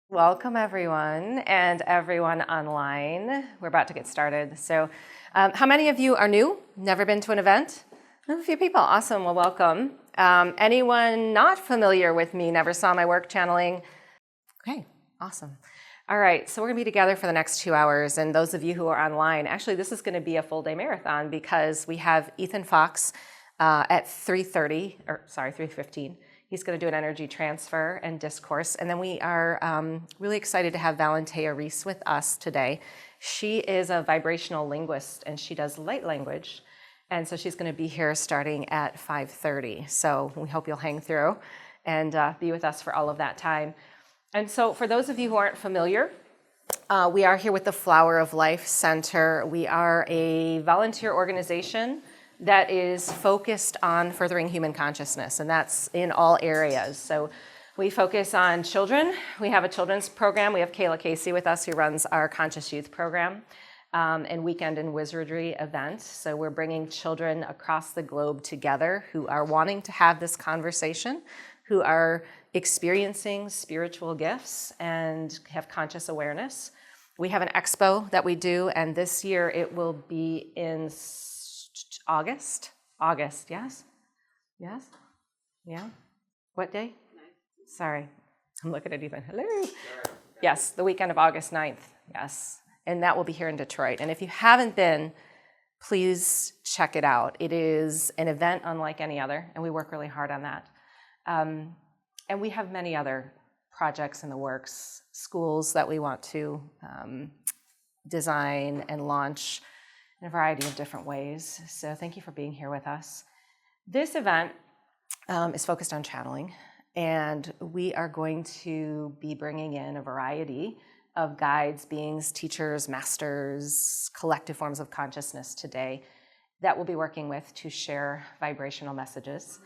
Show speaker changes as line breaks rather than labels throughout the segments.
Welcome, everyone, and everyone online. We're about to get started. So, how many of you are new? Never been to an event? A few people. Awesome. Well, welcome. Anyone not familiar with me, never saw my work channeling? Okay, awesome. All right, so we're going to be together for the next 2 hours. And those of you who are online, actually, this is going to be a full day marathon because we have Ethan Fox at 3:15. He's going to do an energy transfer and discourse. And then we are really excited to have Valentea Reese with us today. She is a vibrational linguist and she does light language. And so she's going to be here starting at 5:30. So we hope you'll hang through and be with us for all of that time. And so for those of you who aren't familiar, we are here with the Flower of Life Center. We are a volunteer organization that is focused on furthering human consciousness, and that's in all areas. So we focus on children. We have a children's program. We have Kayla Casey with us, who runs our Conscious Youth program and Weekend in Wizardry event. So we're bringing children across the globe together who are wanting to have this conversation, who are experiencing spiritual gifts and have conscious awareness. We have an expo that we do, and this year it will be in August, yes? Yes? Yeah? What day? 9th. Sorry, I'm looking at Ethan. Hello? Yes, the weekend of August 9th, yes. And that will be here in Detroit. And if you haven't been, please check it out. It is an event unlike any other, and we work really hard on that. And we have many other projects in the works, schools that we want to design and launch in a variety of different ways. So thank you for being here with us. This event is focused on channeling, and we are going to be bringing in a variety of guides, beings, teachers, masters, collective forms of consciousness today that we'll be working with to share vibrational messages.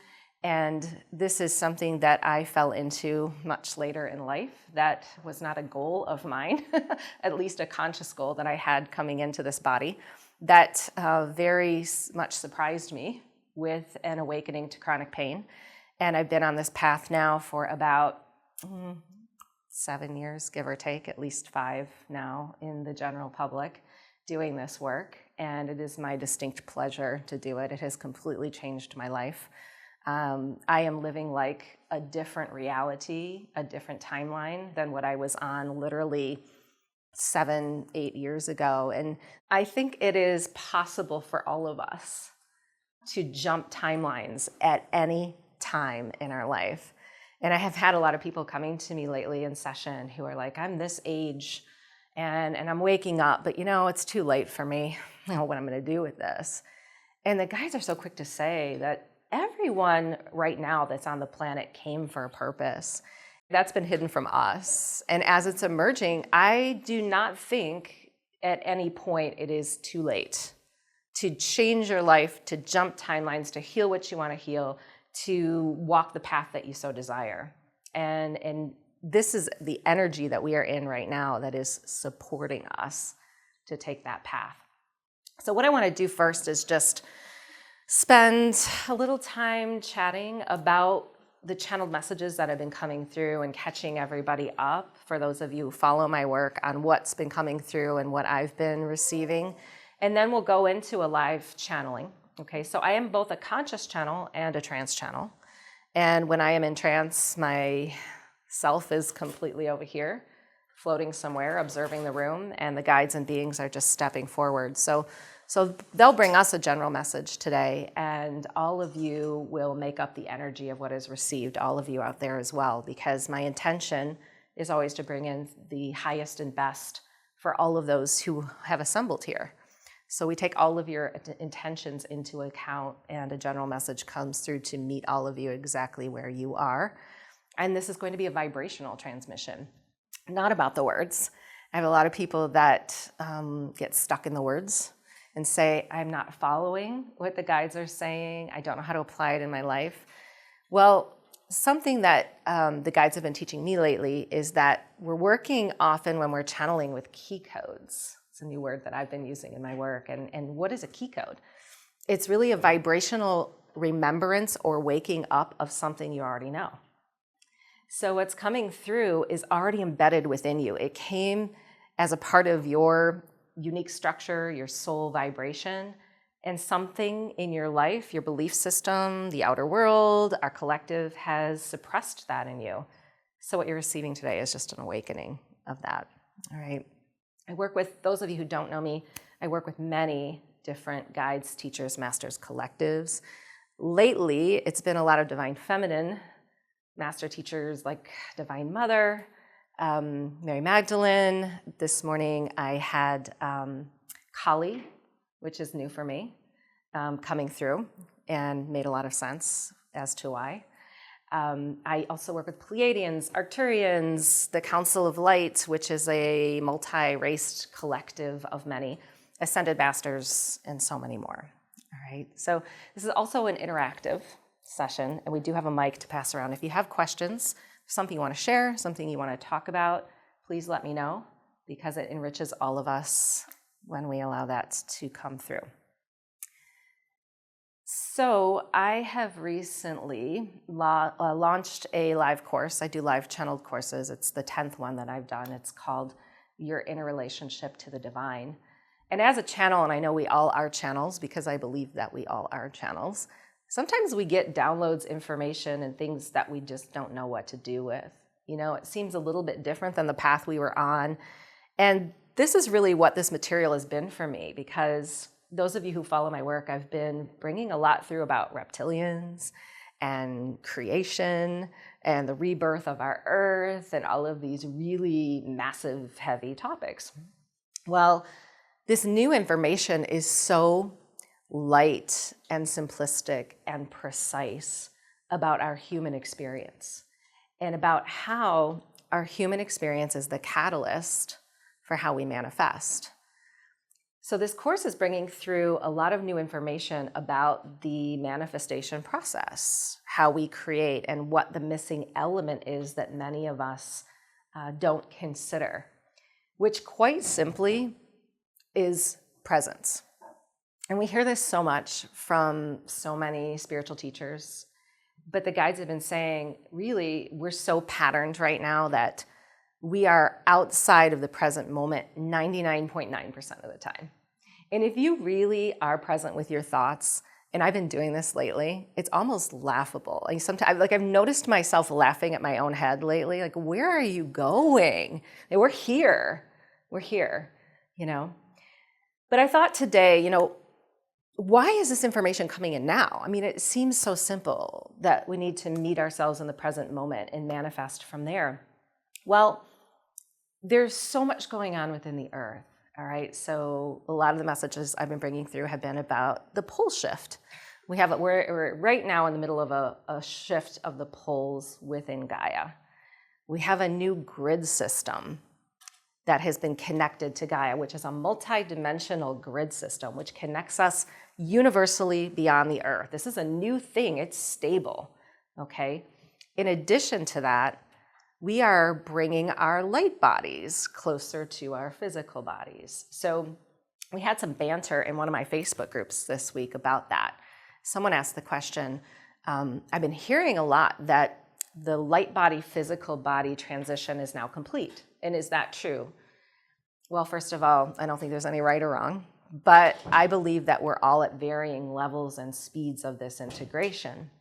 And this is something that I fell into much later in life. That was not a goal of mine, at least a conscious goal that I had coming into this body. That very much surprised me with an awakening to chronic pain. And I've been on this path now for about 7 years, give or take, at least 5 now in the general public, doing this work. And it is my distinct pleasure to do it. It has completely changed my life. I am living like a different reality, a different timeline than what I was on literally 7, 8 years ago. And I think it is possible for all of us to jump timelines at any time in our life. And I have had a lot of people coming to me lately in session who are like, I'm this age and I'm waking up, but it's too late for me. I don't know what I'm going to do with this. And the guys are so quick to say that everyone right now that's on the planet came for a purpose. That's been hidden from us. And as it's emerging, I do not think at any point it is too late to change your life, to jump timelines, to heal what you want to heal, to walk the path that you so desire. And this is the energy that we are in right now that is supporting us to take that path. So what I want to do first is just spend a little time chatting about the channeled messages that have been coming through and catching everybody up, for those of you who follow my work, on what's been coming through and what I've been receiving. And then we'll go into a live channeling. Okay, so I am both a conscious channel and a trance channel. And when I am in trance, my self is completely over here, floating somewhere, observing the room, and the guides and beings are just stepping forward. So they'll bring us a general message today, and all of you will make up the energy of what is received, all of you out there as well, because my intention is always to bring in the highest and best for all of those who have assembled here. So we take all of your intentions into account, and a general message comes through to meet all of you exactly where you are. And this is going to be a vibrational transmission, not about the words. I have a lot of people that get stuck in the words and say, I'm not following what the guides are saying. I don't know how to apply it in my life. Well, something that the guides have been teaching me lately is that we're working often when we're channeling with key codes. It's a new word that I've been using in my work. And what is a key code? It's really a vibrational remembrance or waking up of something you already know. So what's coming through is already embedded within you. It came as a part of your unique structure, your soul vibration, and something in your life, your belief system, the outer world, our collective has suppressed that in you. So what you're receiving today is just an awakening of that. All right. I work with, those of you who don't know me, I work with many different guides, teachers, masters, collectives. Lately, it's been a lot of divine feminine master teachers like Divine Mother, Mary Magdalene. This morning I had Kali, which is new for me, coming through and made a lot of sense as to why. I also work with Pleiadians, Arcturians, the Council of Light, which is a multi-raced collective of many, ascended masters, and so many more. All right, so this is also an interactive session, and we do have a mic to pass around. If you have questions, something you want to share, something you want to talk about, please let me know, because it enriches all of us when we allow that to come through. So I have recently launched a live course. I do live channeled courses. It's the 10th one that I've done. It's called Your Inner Relationship to the Divine. And as a channel, and I know we all are channels because I believe that we all are channels, sometimes we get downloads, information, and things that we just don't know what to do with. You know, it seems a little bit different than the path we were on. And this is really what this material has been for me, because those of you who follow my work, I've been bringing a lot through about reptilians and creation and the rebirth of our earth and all of these really massive, heavy topics. Well, this new information is so light and simplistic and precise about our human experience and about how our human experience is the catalyst for how we manifest. So this course is bringing through a lot of new information about the manifestation process, how we create, and what the missing element is that many of us don't consider, which quite simply is presence. And we hear this so much from so many spiritual teachers, but the guides have been saying, really, we're so patterned right now that we are outside of the present moment 99.9% of the time. And if you really are present with your thoughts, and I've been doing this lately, it's almost laughable. Like sometimes, like I've noticed myself laughing at my own head lately. Like, where are you going? Like, we're here, you know? But I thought today, you know, why is this information coming in now? I mean, it seems so simple that we need to meet ourselves in the present moment and manifest from there. Well, there's so much going on within the earth, all right? So a lot of the messages I've been bringing through have been about the pole shift. We're right now in the middle of a shift of the poles within Gaia. We have a new grid system that has been connected to Gaia, which is a multi-dimensional grid system, which connects us universally beyond the earth. This is a new thing. It's stable, okay? In addition to that, we are bringing our light bodies closer to our physical bodies. So we had some banter in one of my Facebook groups this week about that. Someone asked the question, I've been hearing a lot that the light body, physical body transition is now complete. And is that true? Well, first of all, I don't think there's any right or wrong, but I believe that we're all at varying levels and speeds of this integration.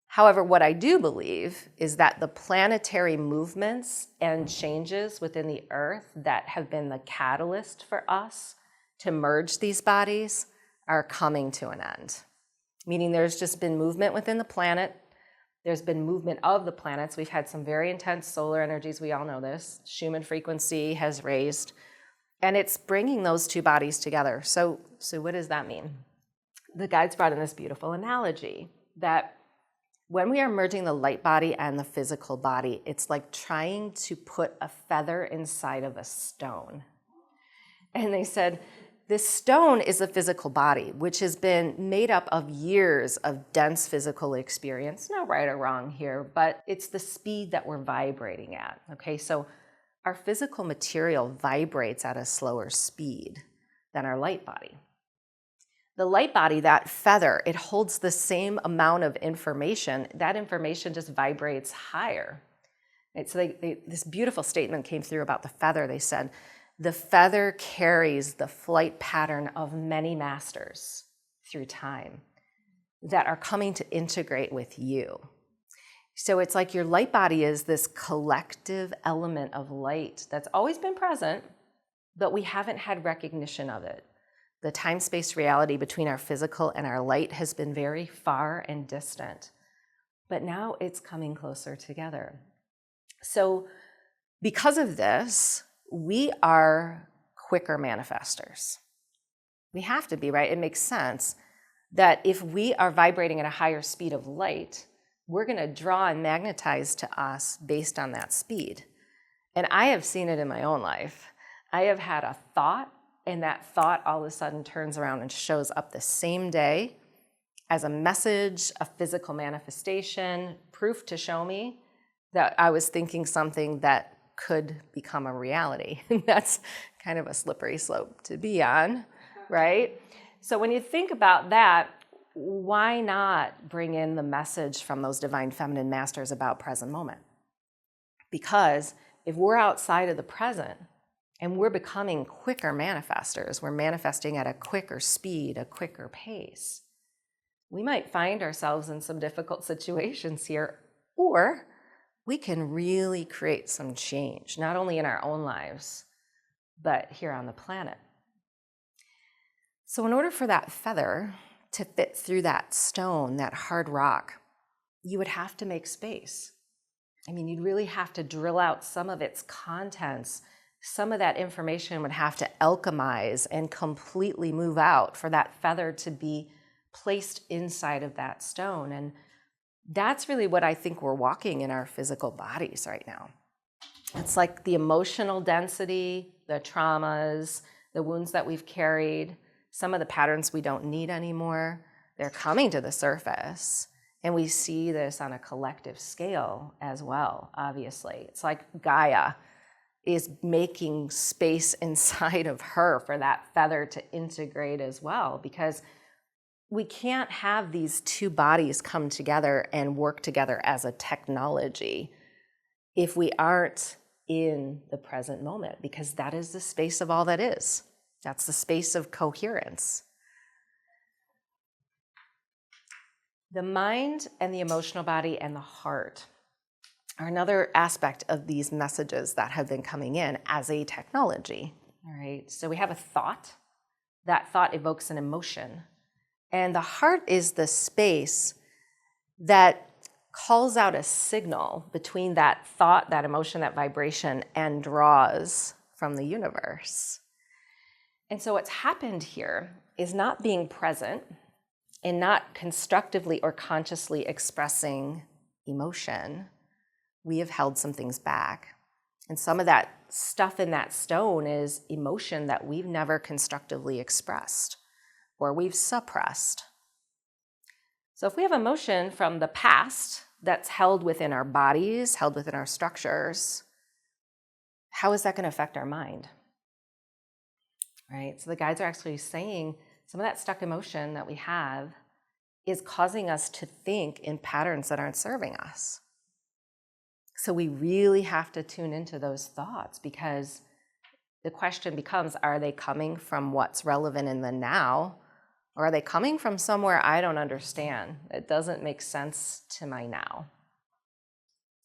However, what I do believe is that the planetary movements and changes within the earth that have been the catalyst for us to merge these bodies are coming to an end. Meaning there's just been movement within the planet. There's been movement of the planets. We've had some very intense solar energies. We all know this. Schumann frequency has raised. And it's bringing those two bodies together. So what does that mean? The guides brought in this beautiful analogy that when we are merging the light body and the physical body, it's like trying to put a feather inside of a stone. And they said, this stone is a physical body, which has been made up of years of dense physical experience. No right or wrong here, but it's the speed that we're vibrating at, okay? So our physical material vibrates at a slower speed than our light body. The light body, that feather, it holds the same amount of information. That information just vibrates higher. Right? So this beautiful statement came through about the feather. They said, the feather carries the flight pattern of many masters through time that are coming to integrate with you. So it's like your light body is this collective element of light that's always been present, but we haven't had recognition of it. The time-space reality between our physical and our light has been very far and distant, but now it's coming closer together. So because of this, we are quicker manifestors. We have to be, right? It makes sense that if we are vibrating at a higher speed of light, we're going to draw and magnetize to us based on that speed. And I have seen it in my own life. I have had a thought, and that thought all of a sudden turns around and shows up the same day as a message, a physical manifestation, proof to show me that I was thinking something that could become a reality. That's kind of a slippery slope to be on, right? So when you think about that, why not bring in the message from those divine feminine masters about present moment? Because if we're outside of the present and we're becoming quicker manifestors, we're manifesting at a quicker speed, a quicker pace, we might find ourselves in some difficult situations here, or we can really create some change, not only in our own lives, but here on the planet. So in order for that feather to fit through that stone, that hard rock, you would have to make space. I mean, you'd really have to drill out some of its contents. Some of that information would have to alchemize and completely move out for that feather to be placed inside of that stone. And that's really what I think we're walking in our physical bodies right now. It's like the emotional density, the traumas, the wounds that we've carried, some of the patterns we don't need anymore, they're coming to the surface. And we see this on a collective scale as well, obviously. It's like Gaia is making space inside of her for that feather to integrate as well, because we can't have these two bodies come together and work together as a technology if we aren't in the present moment, because that is the space of all that is. That's the space of coherence. The mind and the emotional body and the heart are another aspect of these messages that have been coming in as a technology. All right, so we have a thought. That thought evokes an emotion. And the heart is the space that calls out a signal between that thought, that emotion, that vibration, and draws from the universe. And so what's happened here is not being present and not constructively or consciously expressing emotion. We have held some things back. And some of that stuff in that stone is emotion that we've never constructively expressed or we've suppressed. So if we have emotion from the past that's held within our bodies, held within our structures, how is that going to affect our mind? Right? So the guides are actually saying some of that stuck emotion that we have is causing us to think in patterns that aren't serving us. So we really have to tune into those thoughts, because the question becomes, are they coming from what's relevant in the now, or are they coming from somewhere I don't understand? It doesn't make sense to my now.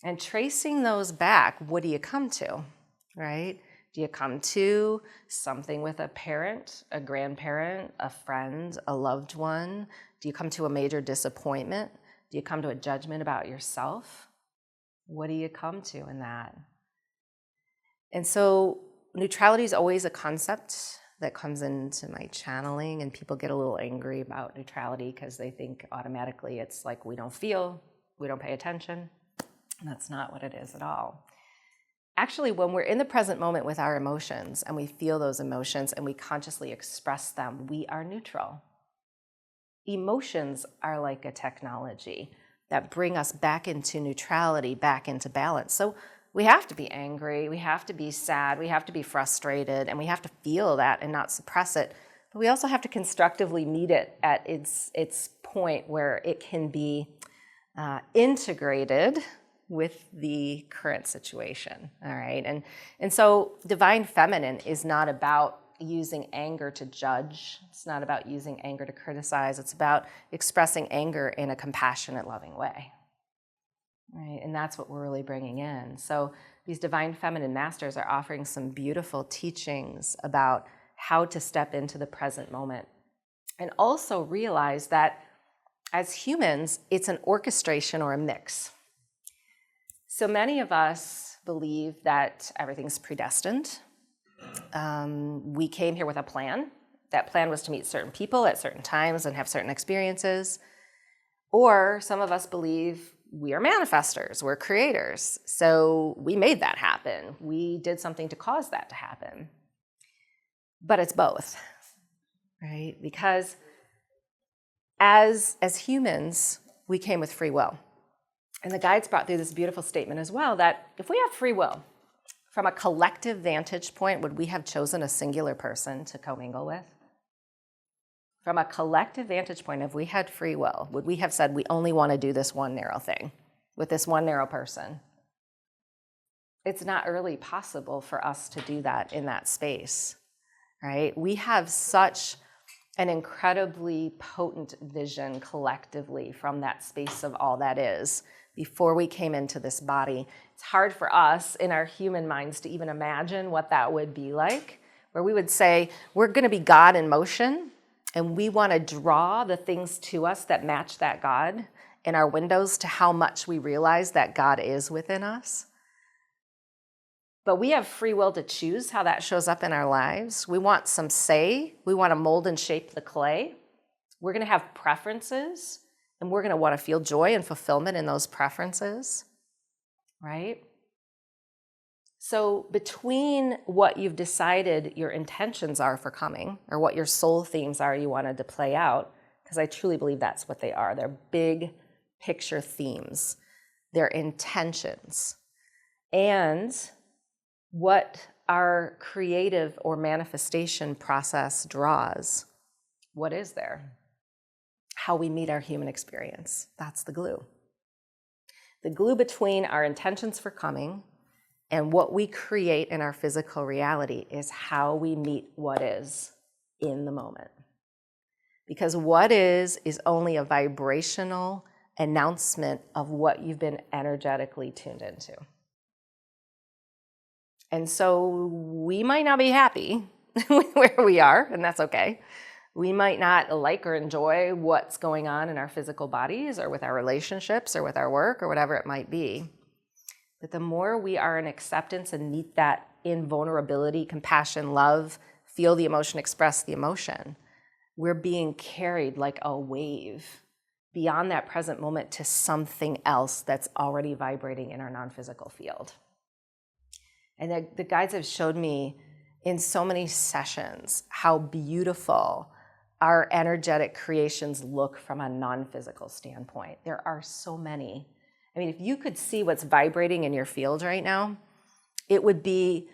And tracing those back, what do you come to, right? Do you come to something with a parent, a grandparent, a friend, a loved one? Do you come to a major disappointment? Do you come to a judgment about yourself? What do you come to in that? And so neutrality is always a concept that comes into my channeling, and people get a little angry about neutrality because they think automatically it's like we don't feel, we don't pay attention. And that's not what it is at all. Actually, when we're in the present moment with our emotions and we feel those emotions and we consciously express them, we are neutral. Emotions are like a technology that bring us back into neutrality, back into balance. So we have to be angry, we have to be sad, we have to be frustrated, and we have to feel that and not suppress it. But we also have to constructively meet it at its point where it can be integrated with the current situation, all right? And so divine feminine is not about using anger to judge. It's not about using anger to criticize. It's about expressing anger in a compassionate, loving way, right? And that's what we're really bringing in. So these divine feminine masters are offering some beautiful teachings about how to step into the present moment and also realize that as humans, it's an orchestration or a mix. So many of us believe that everything's predestined. We came here with a plan. That plan was to meet certain people at certain times and have certain experiences. Or some of us believe we are manifestors, we're creators. So we made that happen. We did something to cause that to happen. But it's both, right? Because as humans, we came with free will. And the guides brought through this beautiful statement as well, that if we have free will, from a collective vantage point, would we have chosen a singular person to commingle with? From a collective vantage point, if we had free will, would we have said we only want to do this one narrow thing with this one narrow person? It's not really possible for us to do that in that space, right? We have such an incredibly potent vision collectively from that space of all that is before we came into this body. It's hard for us in our human minds to even imagine what that would be like, where we would say, we're going to be God in motion, and we want to draw the things to us that match that God in our windows to how much we realize that God is within us. But we have free will to choose how that shows up in our lives. We want some say. We want to mold and shape the clay. We're going to have preferences, and we're going to want to feel joy and fulfillment in those preferences, right? So between what you've decided your intentions are for coming, or what your soul themes are you wanted to play out, because I truly believe that's what they are. They're big picture themes. They're intentions. And what our creative or manifestation process draws, what is there? How we meet our human experience. That's the glue. The glue between our intentions for coming and what we create in our physical reality is how we meet what is in the moment. Because what is only a vibrational announcement of what you've been energetically tuned into. And so we might not be happy where we are, and that's okay. We might not like or enjoy what's going on in our physical bodies or with our relationships or with our work or whatever it might be. But the more we are in acceptance and meet that invulnerability, compassion, love, feel the emotion, express the emotion, we're being carried like a wave beyond that present moment to something else that's already vibrating in our non-physical field. And the guides have showed me in so many sessions how beautiful our energetic creations look from a non-physical standpoint. There are so many. I mean, if you could see what's vibrating in your field right now, it would be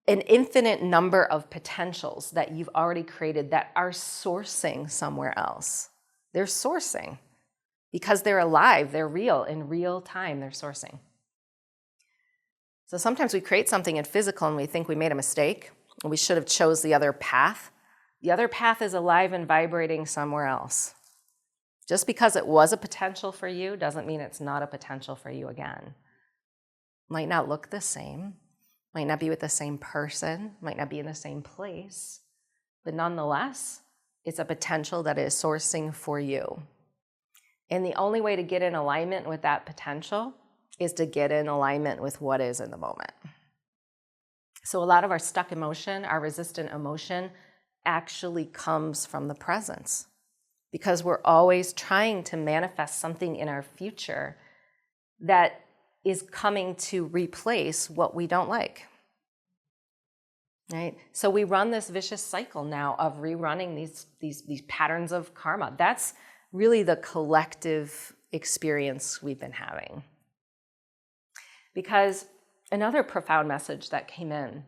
an infinite number of potentials that you've already created that are sourcing somewhere else. They're sourcing because they're alive, they're real, in real time, they're sourcing. So sometimes we create something in physical and we think we made a mistake and we should have chose the other path. The other path is alive and vibrating somewhere else. Just because it was a potential for you doesn't mean it's not a potential for you again. Might not look the same, might not be with the same person, might not be in the same place, but nonetheless, it's a potential that is sourcing for you. And the only way to get in alignment with that potential is to get in alignment with what is in the moment. So a lot of our stuck emotion, our resistant emotion, actually comes from the presence, because we're always trying to manifest something in our future that is coming to replace what we don't like, right? So we run this vicious cycle now of rerunning these patterns of karma. That's really the collective experience we've been having. Because another profound message that came in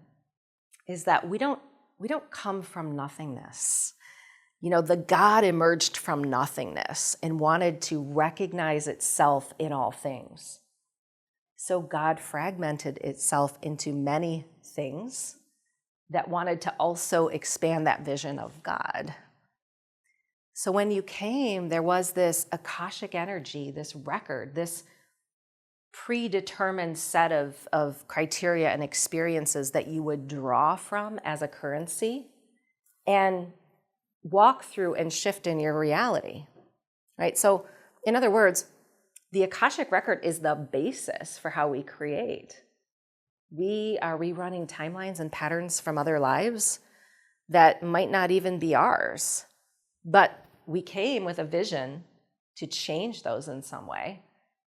is that we don't come from nothingness. You know, the God emerged from nothingness and wanted to recognize itself in all things. So God fragmented itself into many things that wanted to also expand that vision of God. So when you came, there was this Akashic energy, this record, this predetermined set of criteria and experiences that you would draw from as a currency and walk through and shift in your reality, right? So in other words, the Akashic record is the basis for how we create. We are rerunning timelines and patterns from other lives that might not even be ours, but we came with a vision to change those in some way,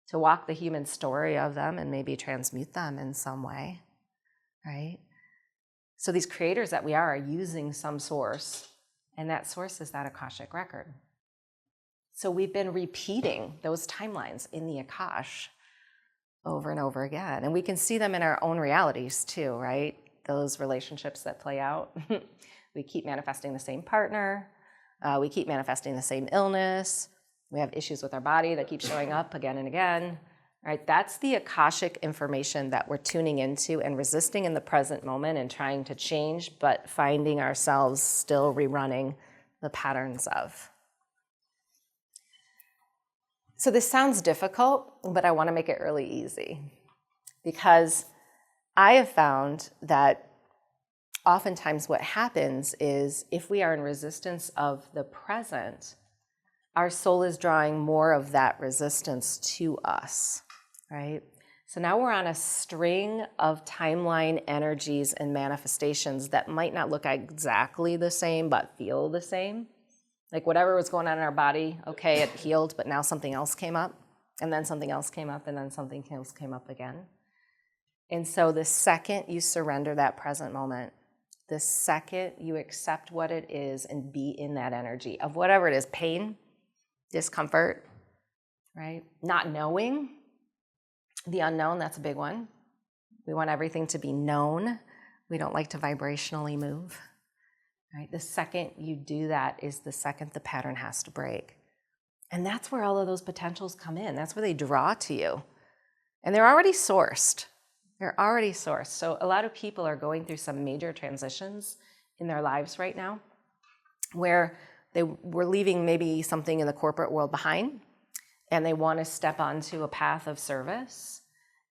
to walk the human story of them and maybe transmute them in some way, right? So these creators that we are using some source, and that source is that Akashic record. So we've been repeating those timelines in the Akash over and over again. And we can see them in our own realities too, right? Those relationships that play out. We keep manifesting the same partner. We keep manifesting the same illness. We have issues with our body that keep showing up again and again, right? That's the Akashic information that we're tuning into and resisting in the present moment and trying to change, but finding ourselves still rerunning the patterns of. So this sounds difficult, but I want to make it really easy because I have found that oftentimes what happens is if we are in resistance of the present, our soul is drawing more of that resistance to us, right? So now we're on a string of timeline energies and manifestations that might not look exactly the same, but feel the same. Like whatever was going on in our body, okay, it healed, but now something else came up, and then something else came up, and then something else came up again. And so the second you surrender that present moment, the second you accept what it is and be in that energy of whatever it is, pain, discomfort, right? Not knowing, the unknown, that's a big one. We want everything to be known. We don't like to vibrationally move. Right? The second you do that is the second the pattern has to break. And that's where all of those potentials come in. That's where they draw to you. And they're already sourced. They're already sourced. So a lot of people are going through some major transitions in their lives right now where they were leaving maybe something in the corporate world behind and they want to step onto a path of service.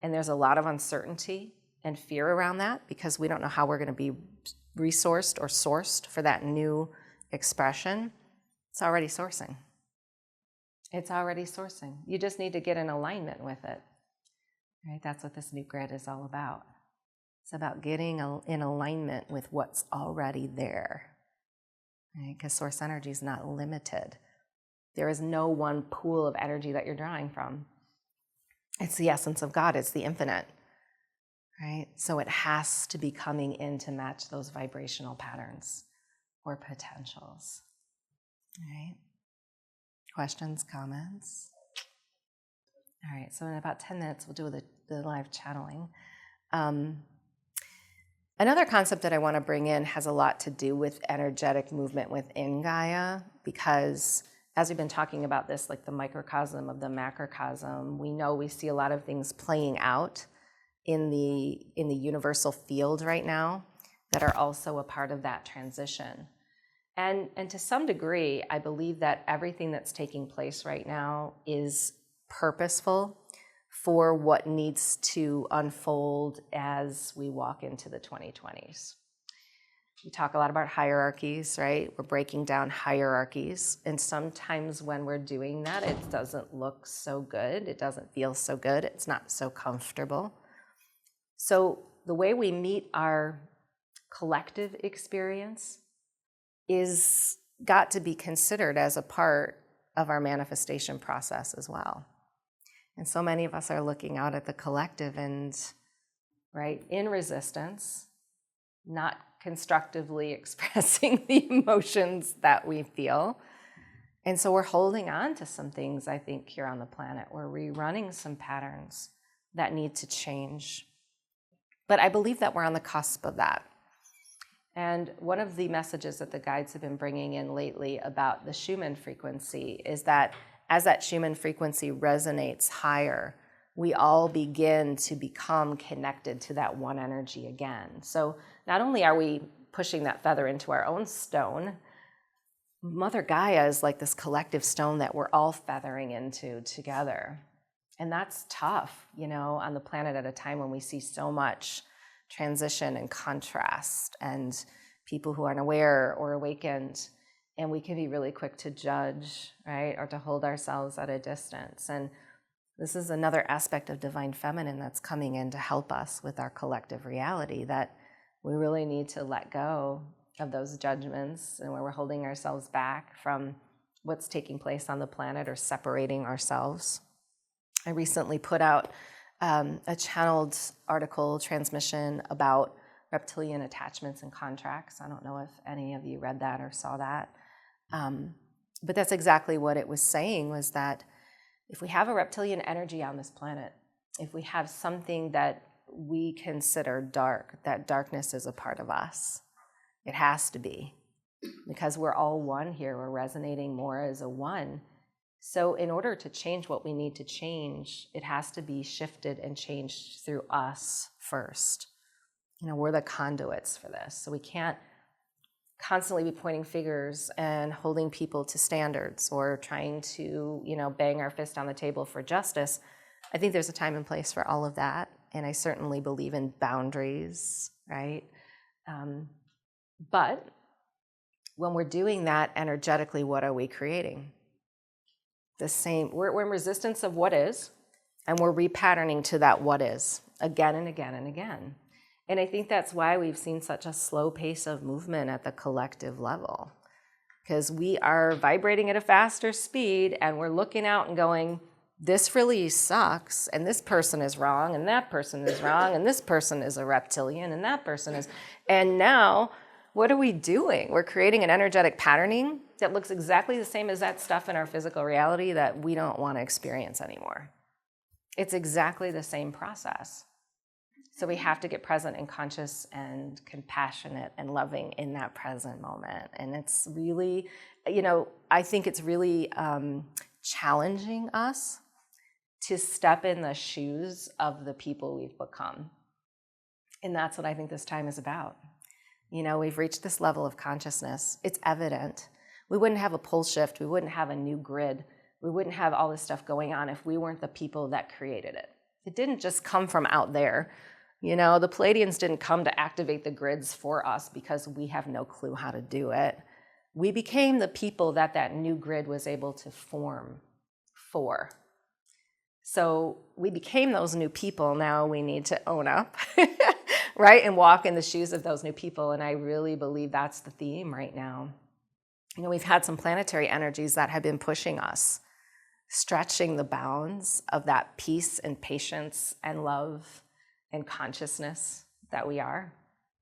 And there's a lot of uncertainty and fear around that because we don't know how we're going to be resourced or sourced for that new expression. It's already sourcing. It's already sourcing. You just need to get in alignment with it. Right? That's what this new grid is all about. It's about getting in alignment with what's already there. Right? Because source energy is not limited. There is no one pool of energy that you're drawing from. It's the essence of God. It's the infinite. Right? So it has to be coming in to match those vibrational patterns or potentials. Right? Questions, comments? All right, so in about 10 minutes, we'll do the live channeling. Another concept that I want to bring in has a lot to do with energetic movement within Gaia, because as we've been talking about this, like the microcosm of the macrocosm, we see a lot of things playing out in the universal field right now that are also a part of that transition. And to some degree, I believe that everything that's taking place right now is purposeful for what needs to unfold as we walk into the 2020s. We talk a lot about hierarchies, right? We're breaking down hierarchies. And sometimes when we're doing that, it doesn't look so good. It doesn't feel so good. It's not so comfortable. So the way we meet our collective experience is got to be considered as a part of our manifestation process as well. And so many of us are looking out at the collective and, right, in resistance, not constructively expressing the emotions that we feel. And so we're holding on to some things, I think, here on the planet. We're rerunning some patterns that need to change. But I believe that we're on the cusp of that. And one of the messages that the guides have been bringing in lately about the Schumann frequency is that as that Schumann frequency resonates higher, we all begin to become connected to that one energy again. So not only are we pushing that feather into our own stone, Mother Gaia is like this collective stone that we're all feathering into together. And that's tough, on the planet at a time when we see so much transition and contrast and people who aren't aware or awakened. And we can be really quick to judge, right? Or to hold ourselves at a distance. And this is another aspect of Divine Feminine that's coming in to help us with our collective reality, that we really need to let go of those judgments and where we're holding ourselves back from what's taking place on the planet or separating ourselves. I recently put out a channeled article transmission about reptilian attachments and contracts. I don't know if any of you read that or saw that. But that's exactly what it was saying, was that if we have a reptilian energy on this planet, if we have something that we consider dark, that darkness is a part of us. It has to be, because we're all one here. We're resonating more as a one. So in order to change what we need to change, it has to be shifted and changed through us first. We're the conduits for this. So we can't constantly be pointing fingers and holding people to standards or trying to, bang our fist on the table for justice. I think there's a time and place for all of that. And I certainly believe in boundaries, right? But when we're doing that energetically, what are we creating? We're in resistance of what is, and we're repatterning to that what is again and again and again. And I think that's why we've seen such a slow pace of movement at the collective level, because we are vibrating at a faster speed and we're looking out and going, this really sucks, and this person is wrong, and that person is wrong, and this person is a reptilian, and that person is. And now, what are we doing? We're creating an energetic patterning that looks exactly the same as that stuff in our physical reality that we don't want to experience anymore. It's exactly the same process. So we have to get present and conscious and compassionate and loving in that present moment. And it's really, I think it's really challenging us to step in the shoes of the people we've become. And that's what I think this time is about. We've reached this level of consciousness. It's evident. We wouldn't have a pole shift. We wouldn't have a new grid. We wouldn't have all this stuff going on if we weren't the people that created it. It didn't just come from out there. The Pleiadians didn't come to activate the grids for us because we have no clue how to do it. We became the people that new grid was able to form for. So we became those new people. Now we need to own up, right? And walk in the shoes of those new people. And I really believe that's the theme right now. We've had some planetary energies that have been pushing us, stretching the bounds of that peace and patience and love and consciousness that we are,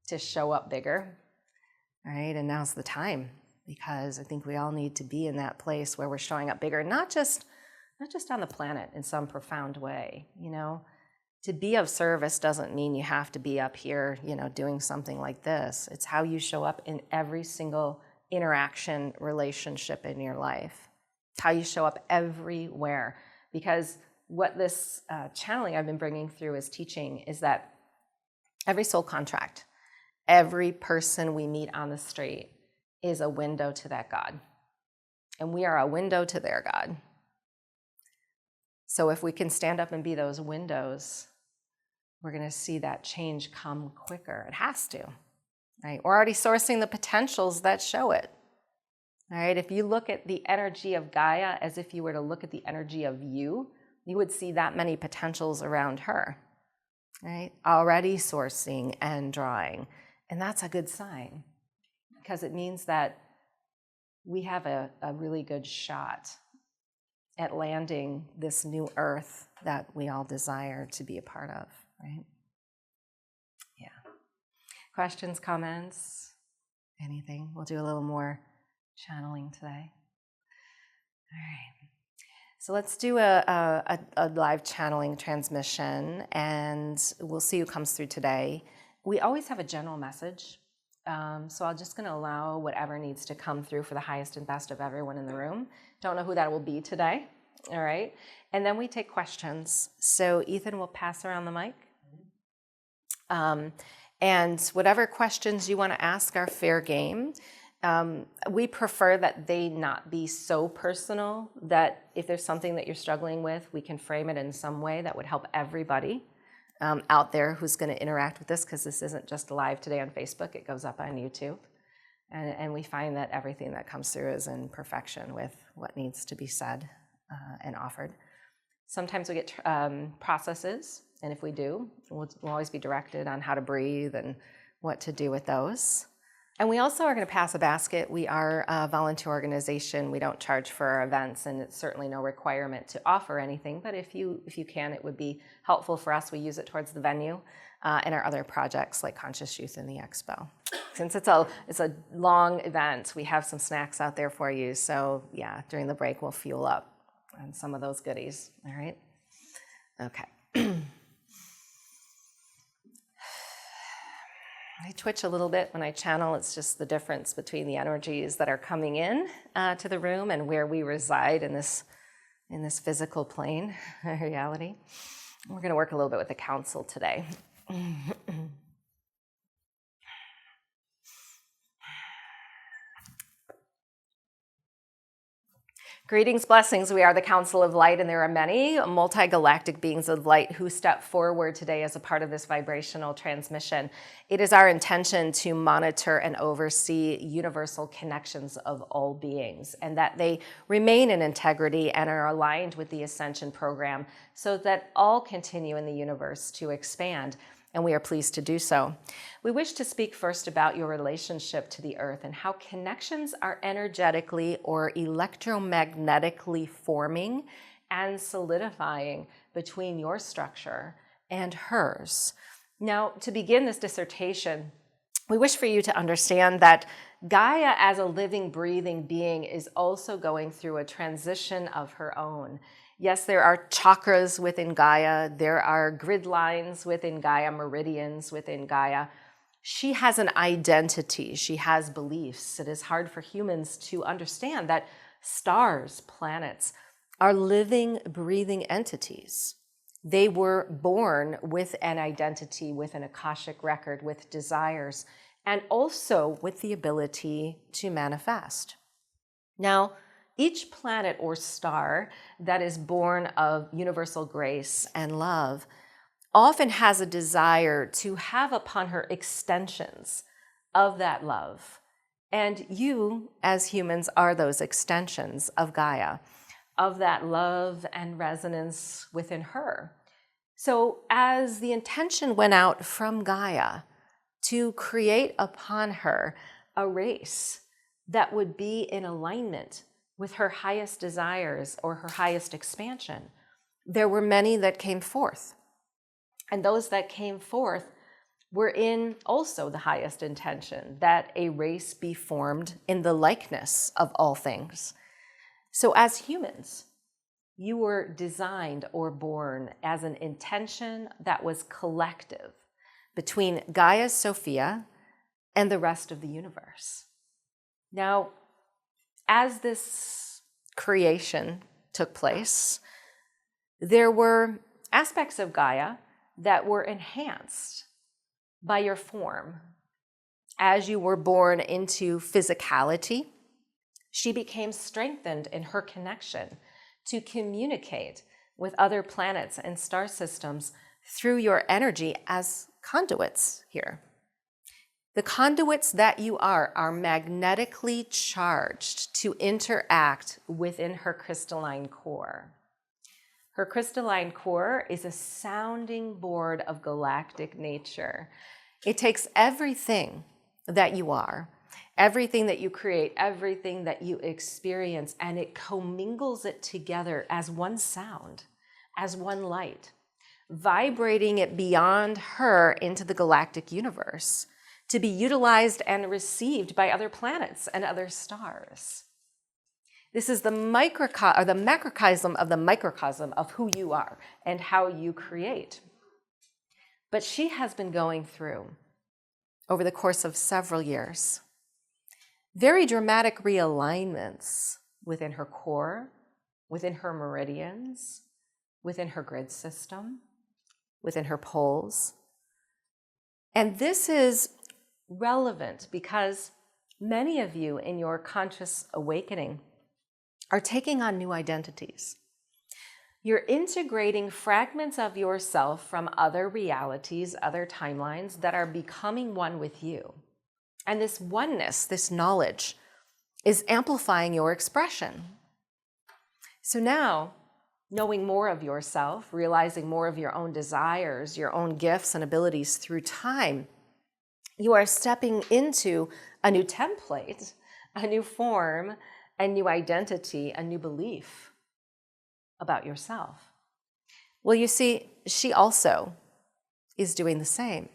to show up bigger, right? And now's the time, because I think we all need to be in that place where we're showing up bigger, not just on the planet in some profound way. To be of service doesn't mean you have to be up here, doing something like this. It's how you show up in every single interaction, relationship in your life. It's how you show up everywhere. Because what this channeling I've been bringing through as teaching is that every soul contract, every person we meet on the street is a window to that God. And we are a window to their God. So if we can stand up and be those windows, we're going to see that change come quicker. It has to, right? We're already sourcing the potentials that show it, right? If you look at the energy of Gaia as if you were to look at the energy of you would see that many potentials around her, right? Already sourcing and drawing. And that's a good sign, because it means that we have a really good shot at landing this new earth that we all desire to be a part of, right? Yeah. Questions, comments, anything? We'll do a little more channeling today. All right. So let's do a live channeling transmission, and we'll see who comes through today. We always have a general message, so I'm just going to allow whatever needs to come through for the highest and best of everyone in the room. Don't know who that will be today, all right? And then we take questions. So Ethan will pass around the mic. And whatever questions you want to ask are fair game. We prefer that they not be so personal that if there's something that you're struggling with, we can frame it in some way that would help everybody out there who's going to interact with this, because this isn't just live today on Facebook, it goes up on YouTube. And we find that everything that comes through is in perfection with what needs to be said and offered. Sometimes we get processes, and if we do, we'll always be directed on how to breathe and what to do with those. And we also are going to pass a basket. We are a volunteer organization. We don't charge for our events, and it's certainly no requirement to offer anything. But if you can, it would be helpful for us. We use it towards the venue and our other projects like Conscious Youth and the Expo. Since it's a long event, we have some snacks out there for you. So yeah, during the break, we'll fuel up on some of those goodies. All right? Okay. I twitch a little bit when I channel. It's just the difference between the energies that are coming in to the room and where we reside in this physical plane reality. We're going to work a little bit with the council today. Greetings, blessings. We are the Council of Light, and there are many multi-galactic beings of light who step forward today as a part of this vibrational transmission. It is our intention to monitor and oversee universal connections of all beings, and that they remain in integrity and are aligned with the Ascension program so that all continue in the universe to expand. And we are pleased to do so. We wish to speak first about your relationship to the earth and how connections are energetically or electromagnetically forming and solidifying between your structure and hers. Now, to begin this dissertation, we wish for you to understand that Gaia as a living, breathing being is also going through a transition of her own. Yes, there are chakras within Gaia. There are grid lines within Gaia, meridians within Gaia. She has an identity. She has beliefs. It is hard for humans to understand that stars, planets, are living, breathing entities. They were born with an identity, with an Akashic record, with desires, and also with the ability to manifest. Now, each planet or star that is born of universal grace and love often has a desire to have upon her extensions of that love. And you, as humans, are those extensions of Gaia, of that love and resonance within her. So as the intention went out from Gaia to create upon her a race that would be in alignment with her highest desires or her highest expansion, there were many that came forth. And those that came forth were in also the highest intention, that a race be formed in the likeness of all things. So as humans, you were designed or born as an intention that was collective between Gaia Sophia and the rest of the universe. Now, as this creation took place, there were aspects of Gaia that were enhanced by your form. As you were born into physicality, she became strengthened in her connection to communicate with other planets and star systems through your energy as conduits here. The conduits that you are magnetically charged to interact within her crystalline core. Her crystalline core is a sounding board of galactic nature. It takes everything that you are, everything that you create, everything that you experience, and it commingles it together as one sound, as one light, vibrating it beyond her into the galactic universe, to be utilized and received by other planets and other stars. This is the macrocosm of the microcosm of who you are and how you create. But she has been going through, over the course of several years, very dramatic realignments within her core, within her meridians, within her grid system, within her poles. And this is relevant because many of you in your conscious awakening are taking on new identities. You're integrating fragments of yourself from other realities, other timelines that are becoming one with you. And this oneness, this knowledge, is amplifying your expression. So now, knowing more of yourself, realizing more of your own desires, your own gifts and abilities through time, you are stepping into a new template, a new form, a new identity, a new belief about yourself. Well, you see, she also is doing the same.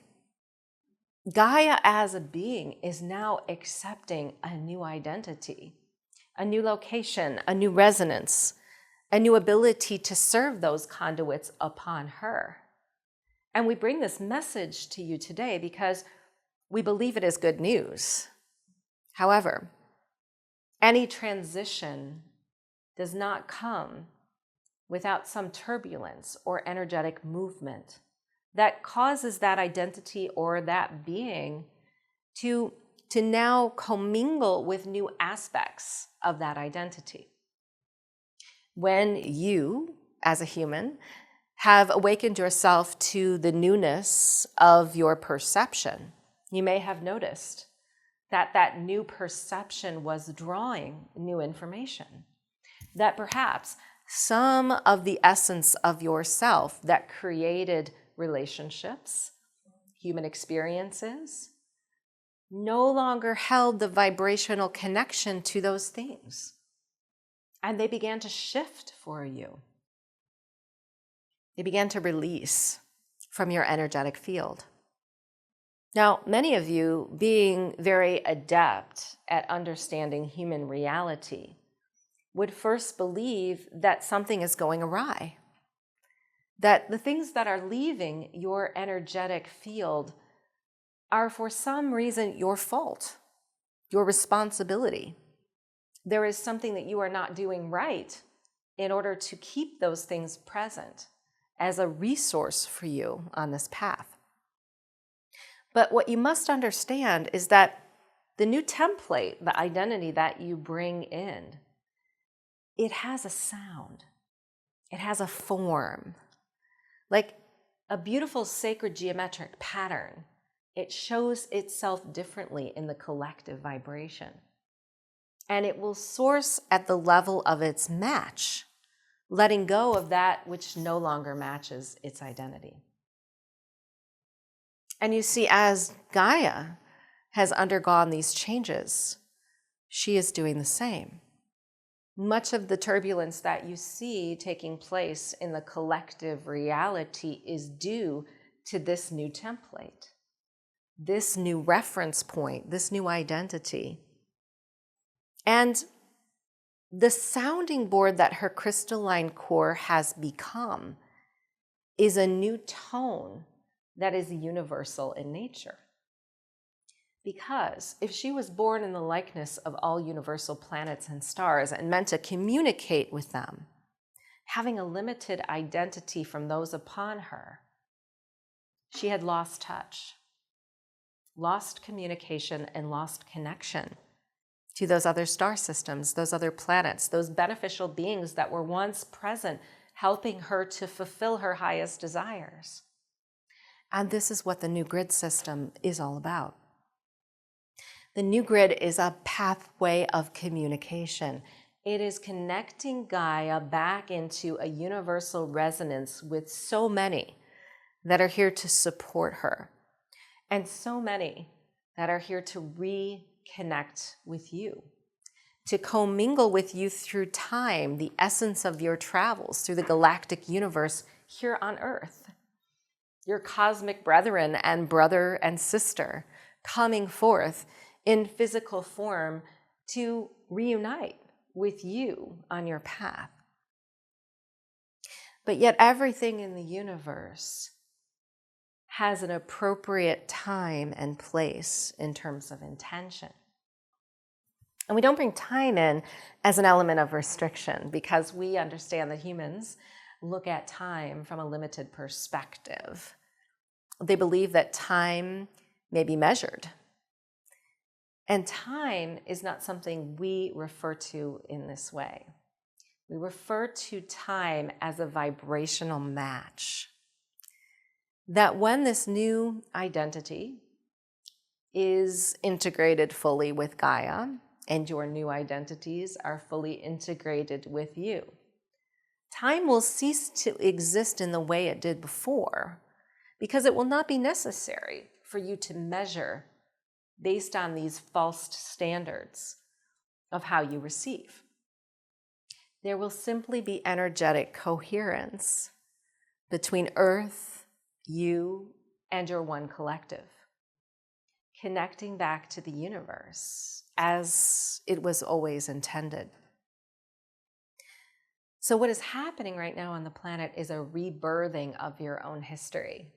Gaia as a being is now accepting a new identity, a new location, a new resonance, a new ability to serve those conduits upon her. And we bring this message to you today because we believe it is good news. However, any transition does not come without some turbulence or energetic movement that causes that identity or that being to now commingle with new aspects of that identity. When you, as a human, have awakened yourself to the newness of your perception, you may have noticed that that new perception was drawing new information, that perhaps some of the essence of yourself that created relationships, human experiences, no longer held the vibrational connection to those things. And they began to shift for you. They began to release from your energetic field. Now, many of you, being very adept at understanding human reality, would first believe that something is going awry, that the things that are leaving your energetic field are for some reason your fault, your responsibility. There is something that you are not doing right in order to keep those things present as a resource for you on this path. But what you must understand is that the new template, the identity that you bring in, it has a sound. It has a form. Like a beautiful sacred geometric pattern, it shows itself differently in the collective vibration. And it will source at the level of its match, letting go of that which no longer matches its identity. And you see, as Gaia has undergone these changes, she is doing the same. Much of the turbulence that you see taking place in the collective reality is due to this new template, this new reference point, this new identity. And the sounding board that her crystalline core has become is a new tone that is universal in nature. Because if she was born in the likeness of all universal planets and stars and meant to communicate with them, having a limited identity from those upon her, she had lost touch, lost communication, and lost connection to those other star systems, those other planets, those beneficial beings that were once present, helping her to fulfill her highest desires. And this is what the new grid system is all about. The new grid is a pathway of communication. It is connecting Gaia back into a universal resonance with so many that are here to support her, and so many that are here to reconnect with you, to commingle with you through time, the essence of your travels through the galactic universe here on Earth. Your cosmic brethren and brother and sister coming forth in physical form to reunite with you on your path. But yet everything in the universe has an appropriate time and place in terms of intention. And we don't bring time in as an element of restriction because we understand that humans look at time from a limited perspective. They believe that time may be measured. And time is not something we refer to in this way. We refer to time as a vibrational match. That when this new identity is integrated fully with Gaia, and your new identities are fully integrated with you, time will cease to exist in the way it did before, because it will not be necessary for you to measure based on these false standards of how you receive. There will simply be energetic coherence between Earth, you, and your one collective, connecting back to the universe as it was always intended. So what is happening right now on the planet is a rebirthing of your own history.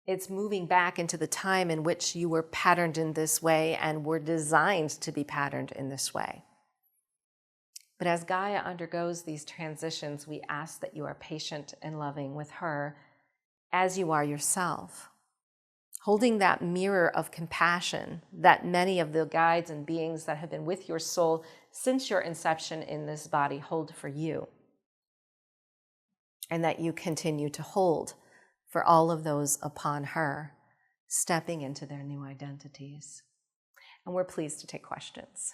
It's moving back into the time in which you were patterned in this way and were designed to be patterned in this way. But as Gaia undergoes these transitions, we ask that you are patient and loving with her as you are yourself, holding that mirror of compassion that many of the guides and beings that have been with your soul since your inception in this body hold for you, and that you continue to hold for all of those upon her, stepping into their new identities. And we're pleased to take questions.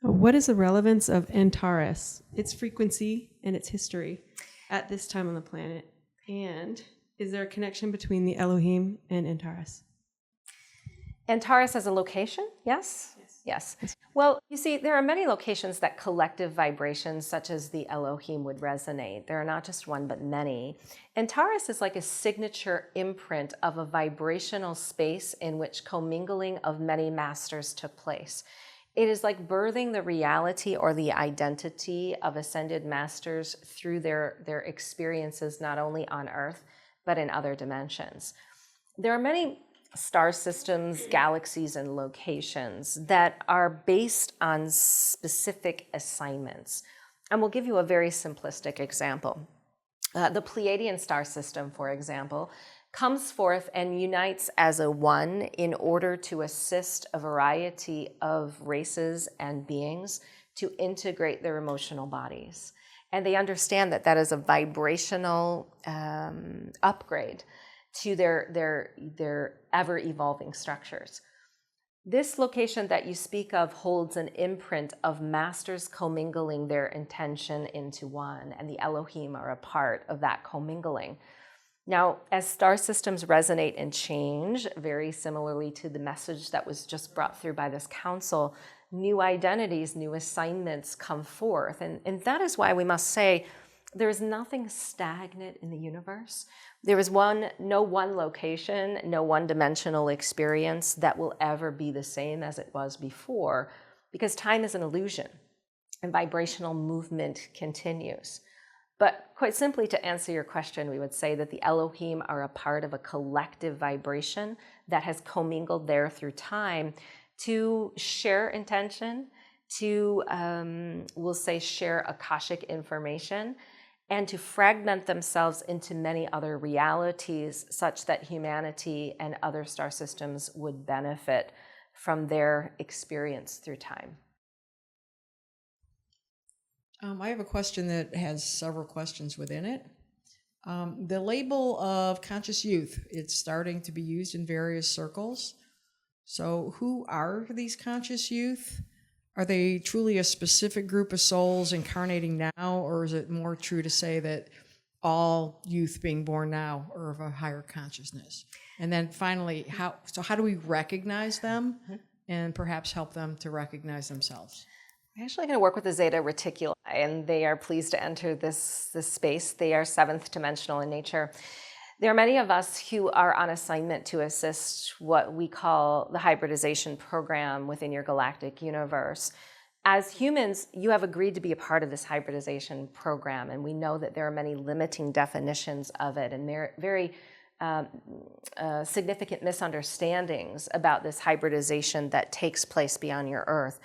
What is the relevance of Antare, its frequency and its history at this time on the planet? And is there a connection between the Elohim and Antare?
Antare as a location? Yes? Yes. Well, you see, there are many locations that collective vibrations such as the Elohim would resonate. There are not just one, but many. Antare is like a signature imprint of a vibrational space in which commingling of many masters took place. It is like birthing the reality or the identity of ascended masters through their experiences, not only on Earth, but in other dimensions. There are many star systems, galaxies, and locations that are based on specific assignments. And we'll give you a very simplistic example. The Pleiadian star system, for example, comes forth and unites as a one in order to assist a variety of races and beings to integrate their emotional bodies. And they understand that that is a vibrational upgrade to their ever-evolving structures. This location that you speak of holds an imprint of masters commingling their intention into one, and the Elohim are a part of that commingling. Now, as star systems resonate and change, very similarly to the message that was just brought through by this council, new identities, new assignments come forth. And that is why we must say there is nothing stagnant in the universe. There is no one location, no one-dimensional experience that will ever be the same as it was before, because time is an illusion and vibrational movement continues. But quite simply, to answer your question, we would say that the Elohim are a part of a collective vibration that has commingled there through time to share intention, to, we'll say, share Akashic information, and to fragment themselves into many other realities such that humanity and other star systems would benefit from their experience through time.
I have a question that has several questions within it. The label of conscious youth, it's starting to be used in various circles. So who are these conscious youth? Are they truly a specific group of souls incarnating now, or is it more true to say that all youth being born now are of a higher consciousness? And then finally, how do we recognize them and perhaps help them to recognize themselves?
I'm actually going to work with the Zeta Reticuli, and they are pleased to enter this space. They are seventh dimensional in nature. There are many of us who are on assignment to assist what we call the hybridization program within your galactic universe. As humans, you have agreed to be a part of this hybridization program, and we know that there are many limiting definitions of it and very significant misunderstandings about this hybridization that takes place beyond your Earth.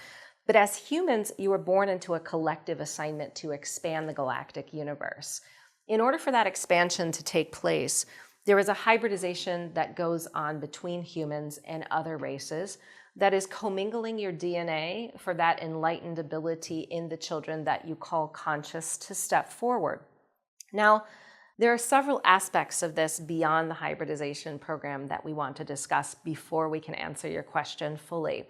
But as humans, you were born into a collective assignment to expand the galactic universe. In order for that expansion to take place, there is a hybridization that goes on between humans and other races that is commingling your DNA for that enlightened ability in the children that you call conscious to step forward. Now, there are several aspects of this beyond the hybridization program that we want to discuss before we can answer your question fully.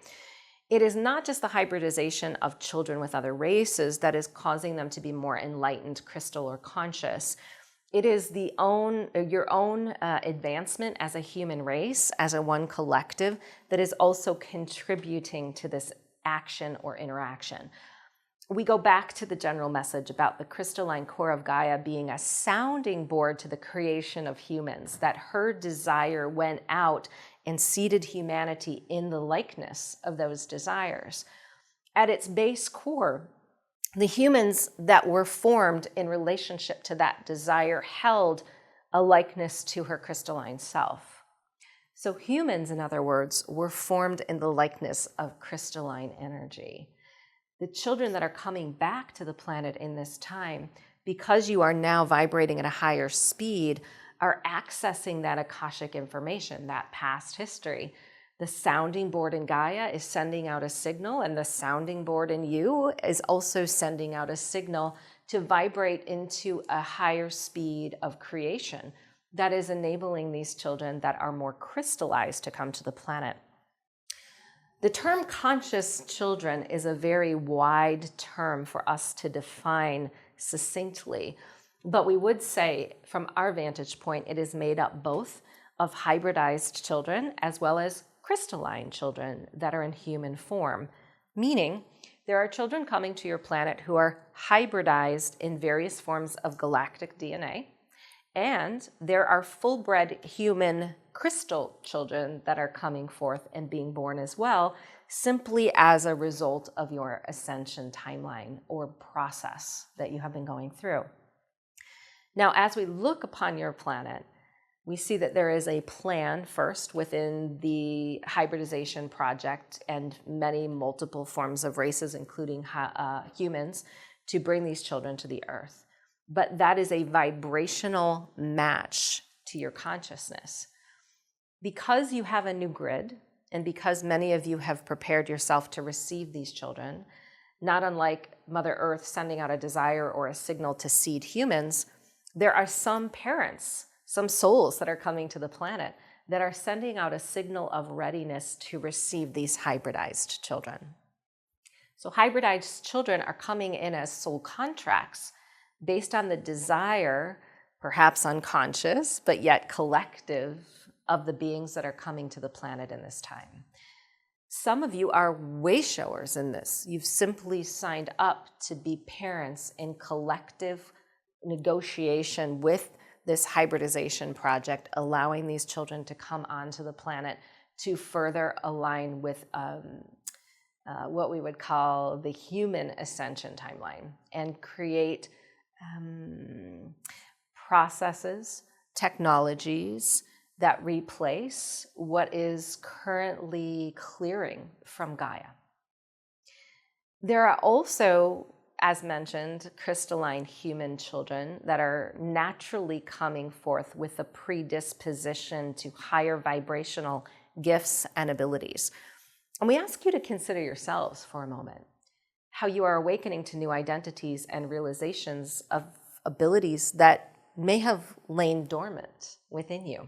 It is not just the hybridization of children with other races that is causing them to be more enlightened, crystal, or conscious. It is your own advancement as a human race, as a one collective, that is also contributing to this action or interaction. We go back to the general message about the crystalline core of Gaia being a sounding board to the creation of humans, that her desire went out and seeded humanity in the likeness of those desires. At its base core, the humans that were formed in relationship to that desire held a likeness to her crystalline self. So humans, in other words, were formed in the likeness of crystalline energy. The children that are coming back to the planet in this time, because you are now vibrating at a higher speed, are accessing that Akashic information, that past history. The sounding board in Gaia is sending out a signal, and the sounding board in you is also sending out a signal to vibrate into a higher speed of creation that is enabling these children that are more crystallized to come to the planet. The term conscious children is a very wide term for us to define succinctly, but we would say from our vantage point, it is made up both of hybridized children as well as crystalline children that are in human form, meaning there are children coming to your planet who are hybridized in various forms of galactic DNA, and there are full-bred human crystal children that are coming forth and being born as well, simply as a result of your ascension timeline or process that you have been going through. Now, as we look upon your planet, we see that there is a plan first within the hybridization project and many multiple forms of races, including humans, to bring these children to the earth. But that is a vibrational match to your consciousness. Because you have a new grid, and because many of you have prepared yourself to receive these children, not unlike Mother Earth sending out a desire or a signal to seed humans, there are some parents, some souls that are coming to the planet that are sending out a signal of readiness to receive these hybridized children. So hybridized children are coming in as soul contracts based on the desire, perhaps unconscious, but yet collective, of the beings that are coming to the planet in this time. Some of you are way showers in this. You've simply signed up to be parents in collective negotiation with this hybridization project, allowing these children to come onto the planet to further align with what we would call the human ascension timeline and create processes, technologies that replace what is currently clearing from Gaia. There are also, as mentioned, crystalline human children that are naturally coming forth with a predisposition to higher vibrational gifts and abilities. And we ask you to consider yourselves for a moment, how you are awakening to new identities and realizations of abilities that may have lain dormant within you.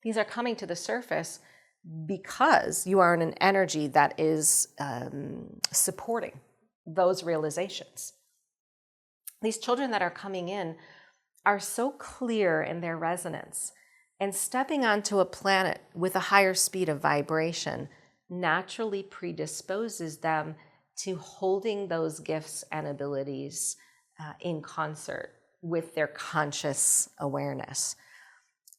These are coming to the surface because you are in an energy that is supporting those realizations. These children that are coming in are so clear in their resonance, and stepping onto a planet with a higher speed of vibration naturally predisposes them to holding those gifts and abilities in concert with their conscious awareness.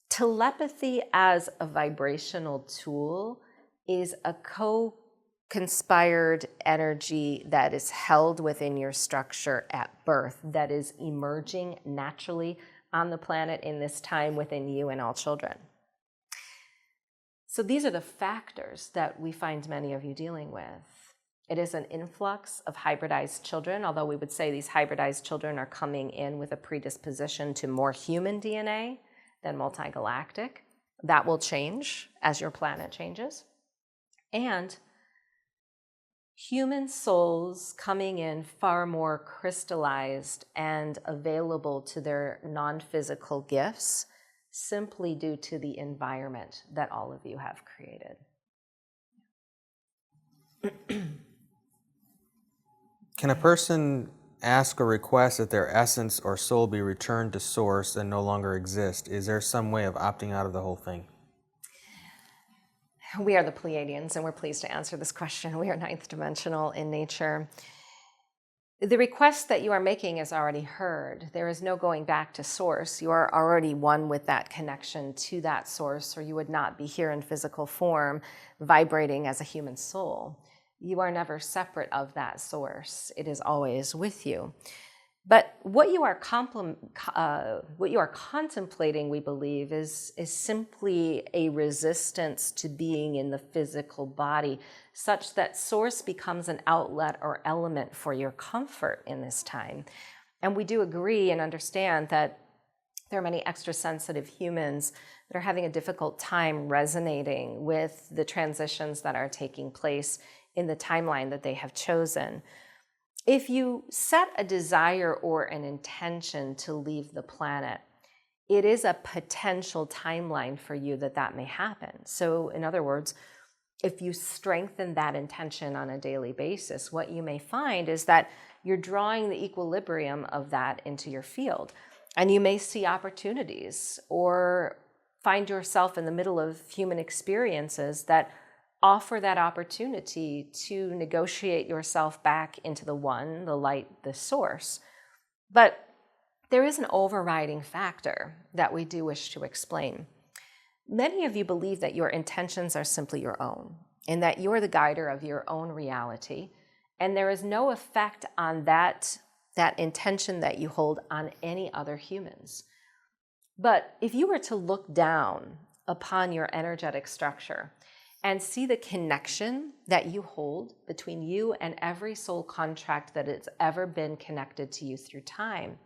Telepathy as a vibrational tool is a co-conspired energy that is held within your structure at birth, that is emerging naturally on the planet in this time within you and all children. So these are the factors that we find many of you dealing with. It is an influx of hybridized children, although we would say these hybridized children are coming in with a predisposition to more human DNA than multigalactic. That will change as your planet changes. And human souls coming in far more crystallized and available to their non-physical gifts simply due to the environment that all of you have created.
Can a person ask or request that their essence or soul be returned to source and no longer exist? Is there some way of opting out of the whole thing?
We are the Pleiadians, and we're pleased to answer this question. We are ninth dimensional in nature. The request that you are making is already heard. There is no going back to source. You are already one with that connection to that source, or you would not be here in physical form, vibrating as a human soul. You are never separate of that source. It is always with you. But what you are contemplating, we believe, is simply a resistance to being in the physical body, such that source becomes an outlet or element for your comfort in this time. And we do agree and understand that there are many extra sensitive humans that are having a difficult time resonating with the transitions that are taking place in the timeline that they have chosen. If you set a desire or an intention to leave the planet, it is a potential timeline for you that may happen. So in other words, if you strengthen that intention on a daily basis, what you may find is that you're drawing the equilibrium of that into your field. And you may see opportunities or find yourself in the middle of human experiences that offer that opportunity to negotiate yourself back into the one, the light, the source. But there is an overriding factor that we do wish to explain. Many of you believe that your intentions are simply your own, and that you're the guider of your own reality, and there is no effect on that intention that you hold on any other humans. But if you were to look down upon your energetic structure and see the connection that you hold between you and every soul contract that has ever been connected to you through time,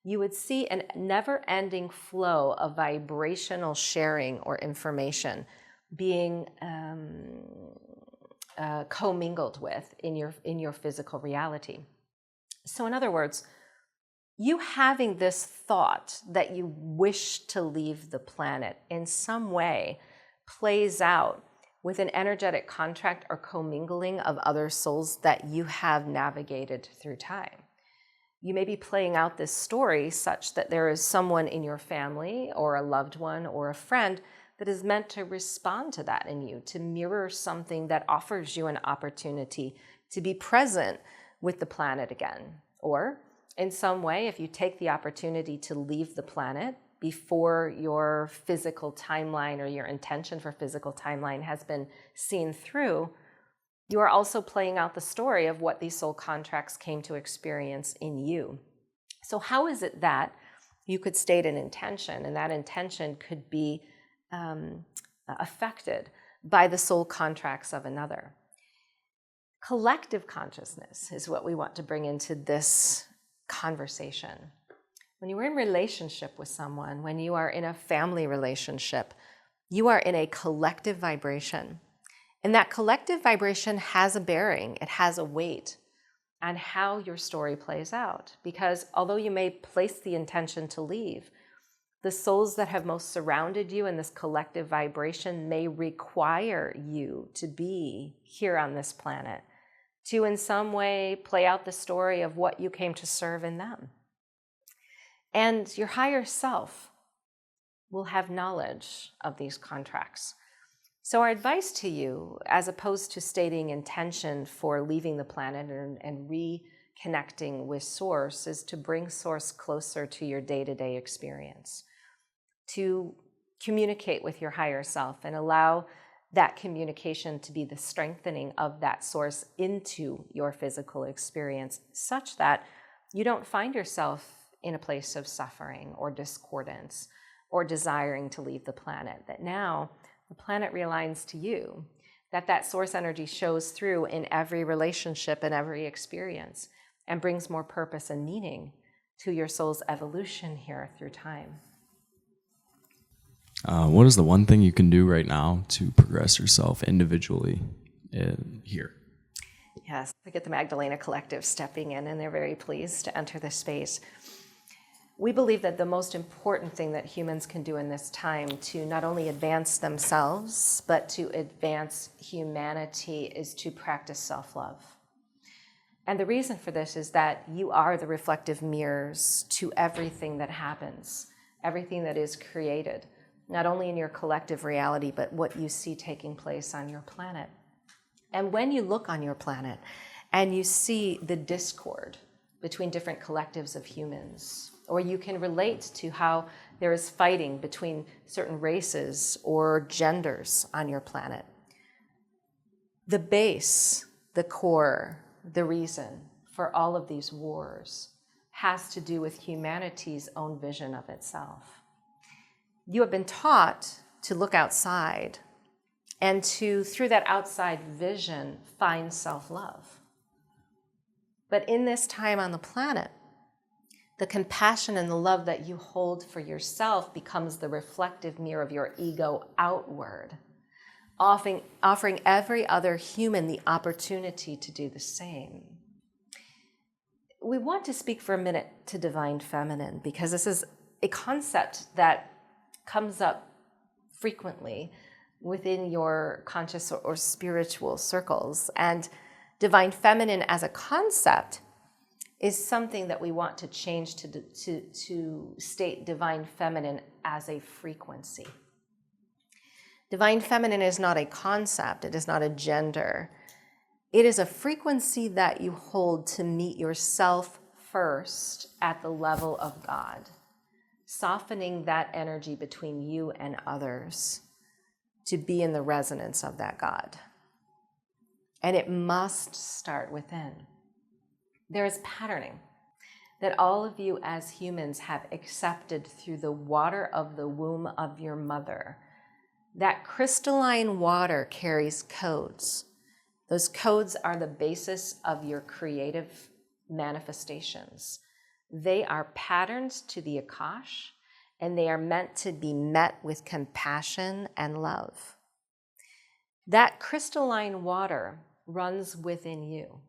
you would see a never-ending flow of vibrational sharing or information being commingled with in your physical reality. So in other words, you having this thought that you wish to leave the planet in some way plays out with an energetic contract or commingling of other souls that you have navigated through time. You may be playing out this story such that there is someone in your family or a loved one or a friend that is meant to respond to that in you, to mirror something that offers you an opportunity to be present with the planet again. Or in some way, if you take the opportunity to leave the planet before your physical timeline or your intention for physical timeline has been seen through, you are also playing out the story of what these soul contracts came to experience in you. So how is it that you could state an intention, and that intention could be affected by the soul contracts of another? Collective consciousness is what we want to bring into this conversation. When you are in relationship with someone, when you are in a family relationship, you are in a collective vibration. And that collective vibration has a bearing, it has a weight on how your story plays out. Because although you may place the intention to leave, the souls that have most surrounded you in this collective vibration may require you to be here on this planet, to in some way play out the story of what you came to serve in them. And your higher self will have knowledge of these contracts. So our advice to you, as opposed to stating intention for leaving the planet and reconnecting with Source, is to bring Source closer to your day-to-day experience, to communicate with your higher self and allow that communication to be the strengthening of that Source into your physical experience, such that you don't find yourself in a place of suffering or discordance or desiring to leave the planet, that now the planet realigns to you, that source energy shows through in every relationship and every experience and brings more purpose and meaning to your soul's evolution here through time.
What is the one thing you can do right now to progress yourself individually here?
Yes, we get the Magdalene Collective stepping in, and they're very pleased to enter this space. We believe that the most important thing that humans can do in this time to not only advance themselves, but to advance humanity is to practice self-love. And the reason for this is that you are the reflective mirrors to everything that happens, everything that is created, not only in your collective reality, but what you see taking place on your planet. And when you look on your planet and you see the discord between different collectives of humans, or you can relate to how there is fighting between certain races or genders on your planet, the base, the core, the reason for all of these wars has to do with humanity's own vision of itself. You have been taught to look outside and to, through that outside vision, find self-love. But in this time on the planet, the compassion and the love that you hold for yourself becomes the reflective mirror of your ego outward, offering every other human the opportunity to do the same. We want to speak for a minute to Divine Feminine, because this is a concept that comes up frequently within your conscious or spiritual circles. And Divine Feminine as a concept is something that we want to change to state Divine Feminine as a frequency. Divine Feminine is not a concept, it is not a gender. It is a frequency that you hold to meet yourself first at the level of God, softening that energy between you and others to be in the resonance of that God. And it must start within. There is patterning that all of you as humans have accepted through the water of the womb of your mother. That crystalline water carries codes. Those codes are the basis of your creative manifestations. They are patterns to the Akash, and they are meant to be met with compassion and love. That crystalline water runs within you.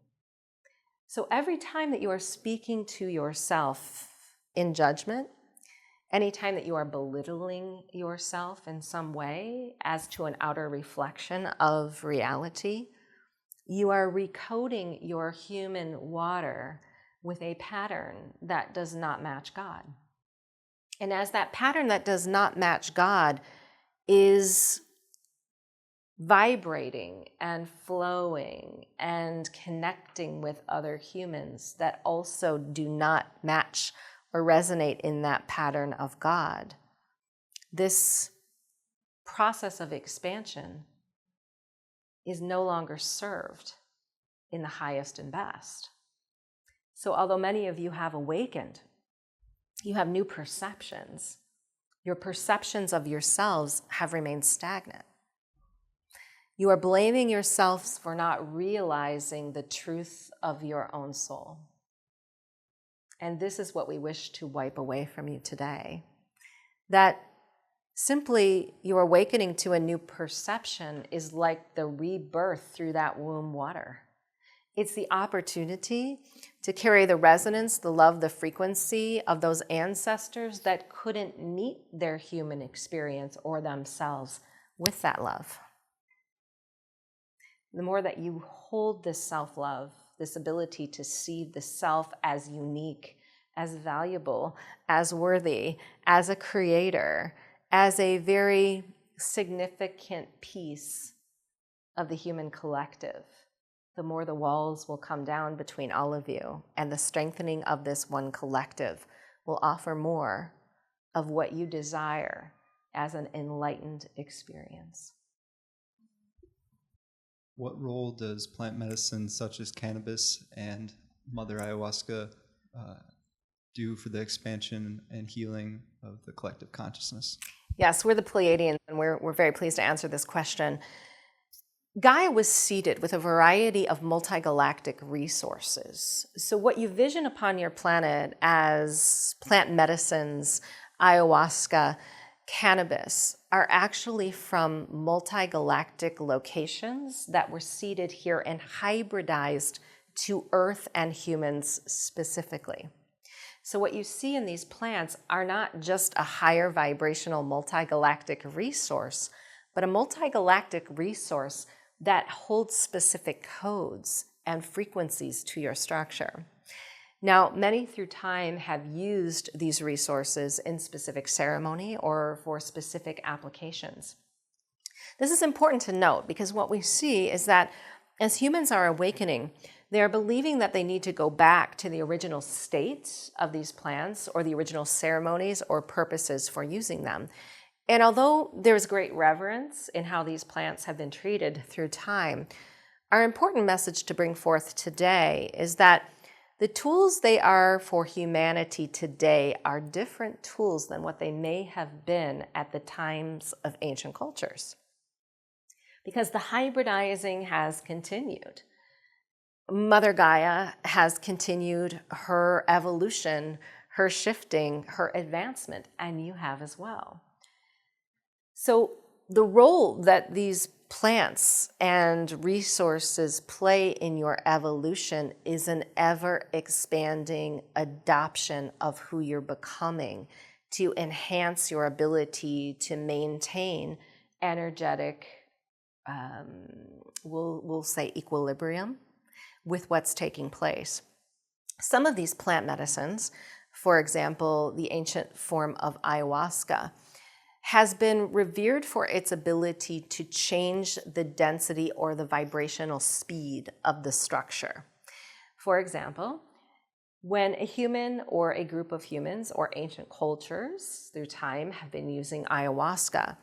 So every time that you are speaking to yourself in judgment, anytime that you are belittling yourself in some way as to an outer reflection of reality, you are recoding your human water with a pattern that does not match God. And as that pattern that does not match God is vibrating and flowing and connecting with other humans that also do not match or resonate in that pattern of God, this process of expansion is no longer served in the highest and best. So although many of you have awakened, you have new perceptions, your perceptions of yourselves have remained stagnant. You are blaming yourselves for not realizing the truth of your own soul. And this is what we wish to wipe away from you today. That simply your awakening to a new perception is like the rebirth through that womb water. It's the opportunity to carry the resonance, the love, the frequency of those ancestors that couldn't meet their human experience or themselves with that love. The more that you hold this self-love, this ability to see the self as unique, as valuable, as worthy, as a creator, as a very significant piece of the human collective, the more the walls will come down between all of you, and the strengthening of this one collective will offer more of what you desire as an enlightened experience.
What role does plant medicine such as cannabis and Mother Ayahuasca do for the expansion and healing of the collective consciousness?
Yes, we're the Pleiadians, and we're very pleased to answer this question. Gaia was seeded with a variety of multigalactic resources. So what you vision upon your planet as plant medicines, ayahuasca, cannabis, are actually from multigalactic locations that were seeded here and hybridized to Earth and humans specifically. So what you see in these plants are not just a higher vibrational multigalactic resource, but a multigalactic resource that holds specific codes and frequencies to your structure. Now, many through time have used these resources in specific ceremony or for specific applications. This is important to note because what we see is that as humans are awakening, they are believing that they need to go back to the original state of these plants or the original ceremonies or purposes for using them. And although there's great reverence in how these plants have been treated through time, our important message to bring forth today is that the tools they are for humanity today are different tools than what they may have been at the times of ancient cultures. Because the hybridizing has continued. Mother Gaia has continued her evolution, her shifting, her advancement, and you have as well. So the role that these plants and resources play in your evolution is an ever-expanding adoption of who you're becoming to enhance your ability to maintain energetic, we'll say equilibrium with what's taking place. Some of these plant medicines, for example, the ancient form of ayahuasca, has been revered for its ability to change the density or the vibrational speed of the structure. For example, when a human or a group of humans or ancient cultures through time have been using ayahuasca,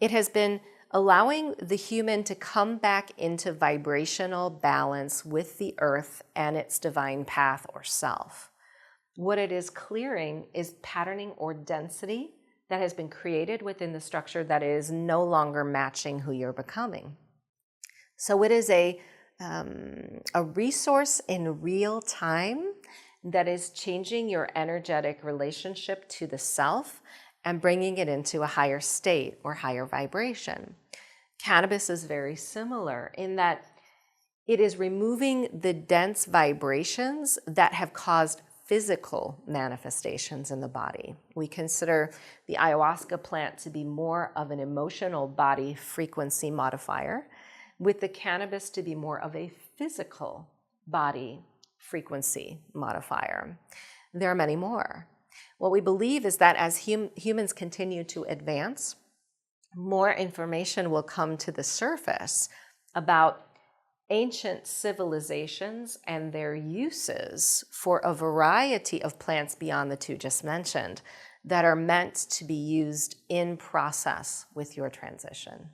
it has been allowing the human to come back into vibrational balance with the earth and its divine path or self. What it is clearing is patterning or density that has been created within the structure that is no longer matching who you're becoming. So it is a resource in real time that is changing your energetic relationship to the self and bringing it into a higher state or higher vibration. Cannabis is very similar in that it is removing the dense vibrations that have caused physical manifestations in the body. We consider the ayahuasca plant to be more of an emotional body frequency modifier, with the cannabis to be more of a physical body frequency modifier. There are many more. What we believe is that as humans continue to advance, more information will come to the surface about ancient civilizations and their uses for a variety of plants beyond the two just mentioned that are meant to be used in process with your transition.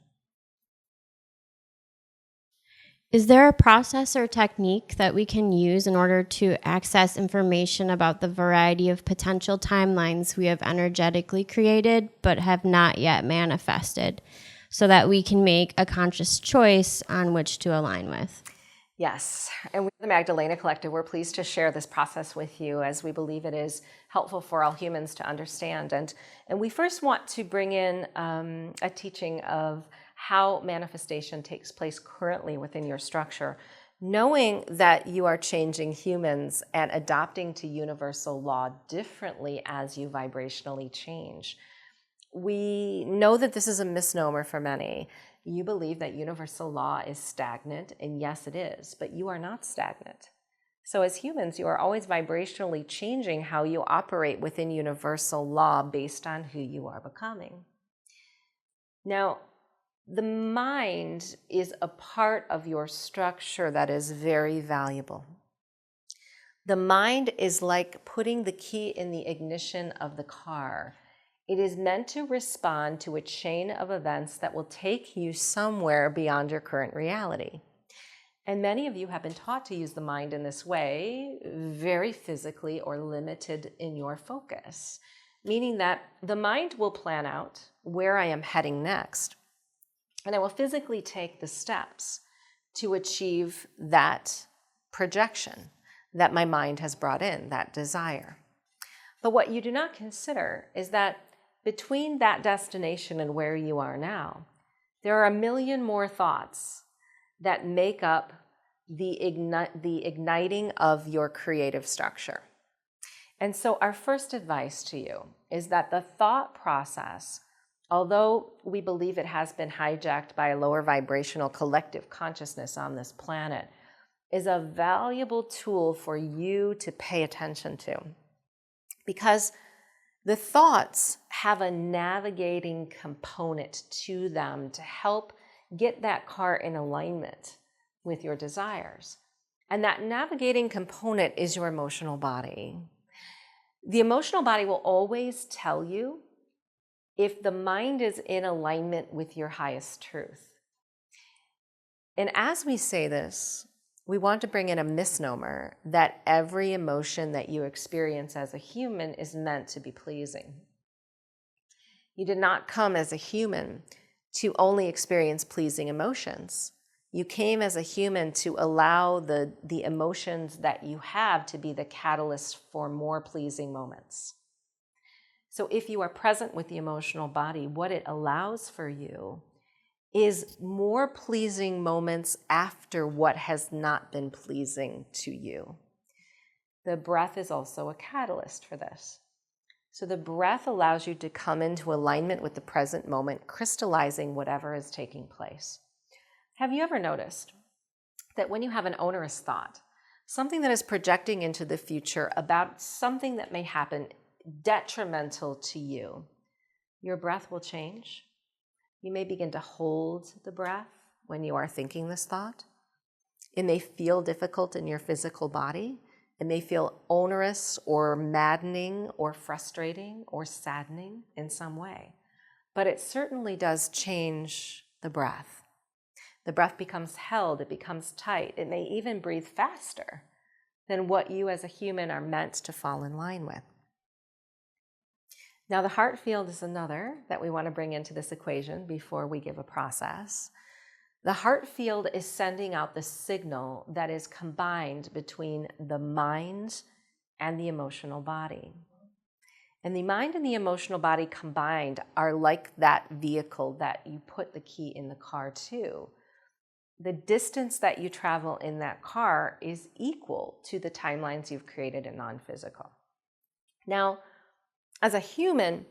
Is there a process or technique that we can use in order to access information about the variety of potential timelines we have energetically created but have not yet manifested, so that we can make a conscious choice on which to align with?
Yes, and we, the Magdalene Collective, we're pleased to share this process with you as we believe it is helpful for all humans to understand. And we first want to bring in a teaching of how manifestation takes place currently within your structure, knowing that you are changing humans and adopting to universal law differently as you vibrationally change. We know that this is a misnomer for many. You believe that universal law is stagnant, and yes, it is, but you are not stagnant. So as humans, you are always vibrationally changing how you operate within universal law based on who you are becoming. Now, the mind is a part of your structure that is very valuable. The mind is like putting the key in the ignition of the car. It is meant to respond to a chain of events that will take you somewhere beyond your current reality. And many of you have been taught to use the mind in this way, very physically or limited in your focus, meaning that the mind will plan out where I am heading next. And I will physically take the steps to achieve that projection that my mind has brought in, that desire. But what you do not consider is that between that destination and where you are now, there are a million more thoughts that make up the igniting of your creative structure. And so our first advice to you is that the thought process, although we believe it has been hijacked by a lower vibrational collective consciousness on this planet, is a valuable tool for you to pay attention to. Because the thoughts have a navigating component to them to help get that car in alignment with your desires. And that navigating component is your emotional body. The emotional body will always tell you if the mind is in alignment with your highest truth. And as we say this, we want to bring in a misnomer that every emotion that you experience as a human is meant to be pleasing. You did not come as a human to only experience pleasing emotions. You came as a human to allow the emotions that you have to be the catalyst for more pleasing moments. So if you are present with the emotional body, what it allows for you is more pleasing moments after what has not been pleasing to you. The breath is also a catalyst for this. So the breath allows you to come into alignment with the present moment, crystallizing whatever is taking place. Have you ever noticed that when you have an onerous thought, something that is projecting into the future about something that may happen detrimental to you, your breath will change? You may begin to hold the breath when you are thinking this thought. It may feel difficult in your physical body. It may feel onerous or maddening or frustrating or saddening in some way. But it certainly does change the breath. The breath becomes held, it becomes tight. It may even breathe faster than what you as a human are meant to fall in line with. Now, the heart field is another that we want to bring into this equation before we give a process. The heart field is sending out the signal that is combined between the mind and the emotional body. And the mind and the emotional body combined are like that vehicle that you put the key in the car to. The distance that you travel in that car is equal to the timelines you've created in non-physical. Now, as a human,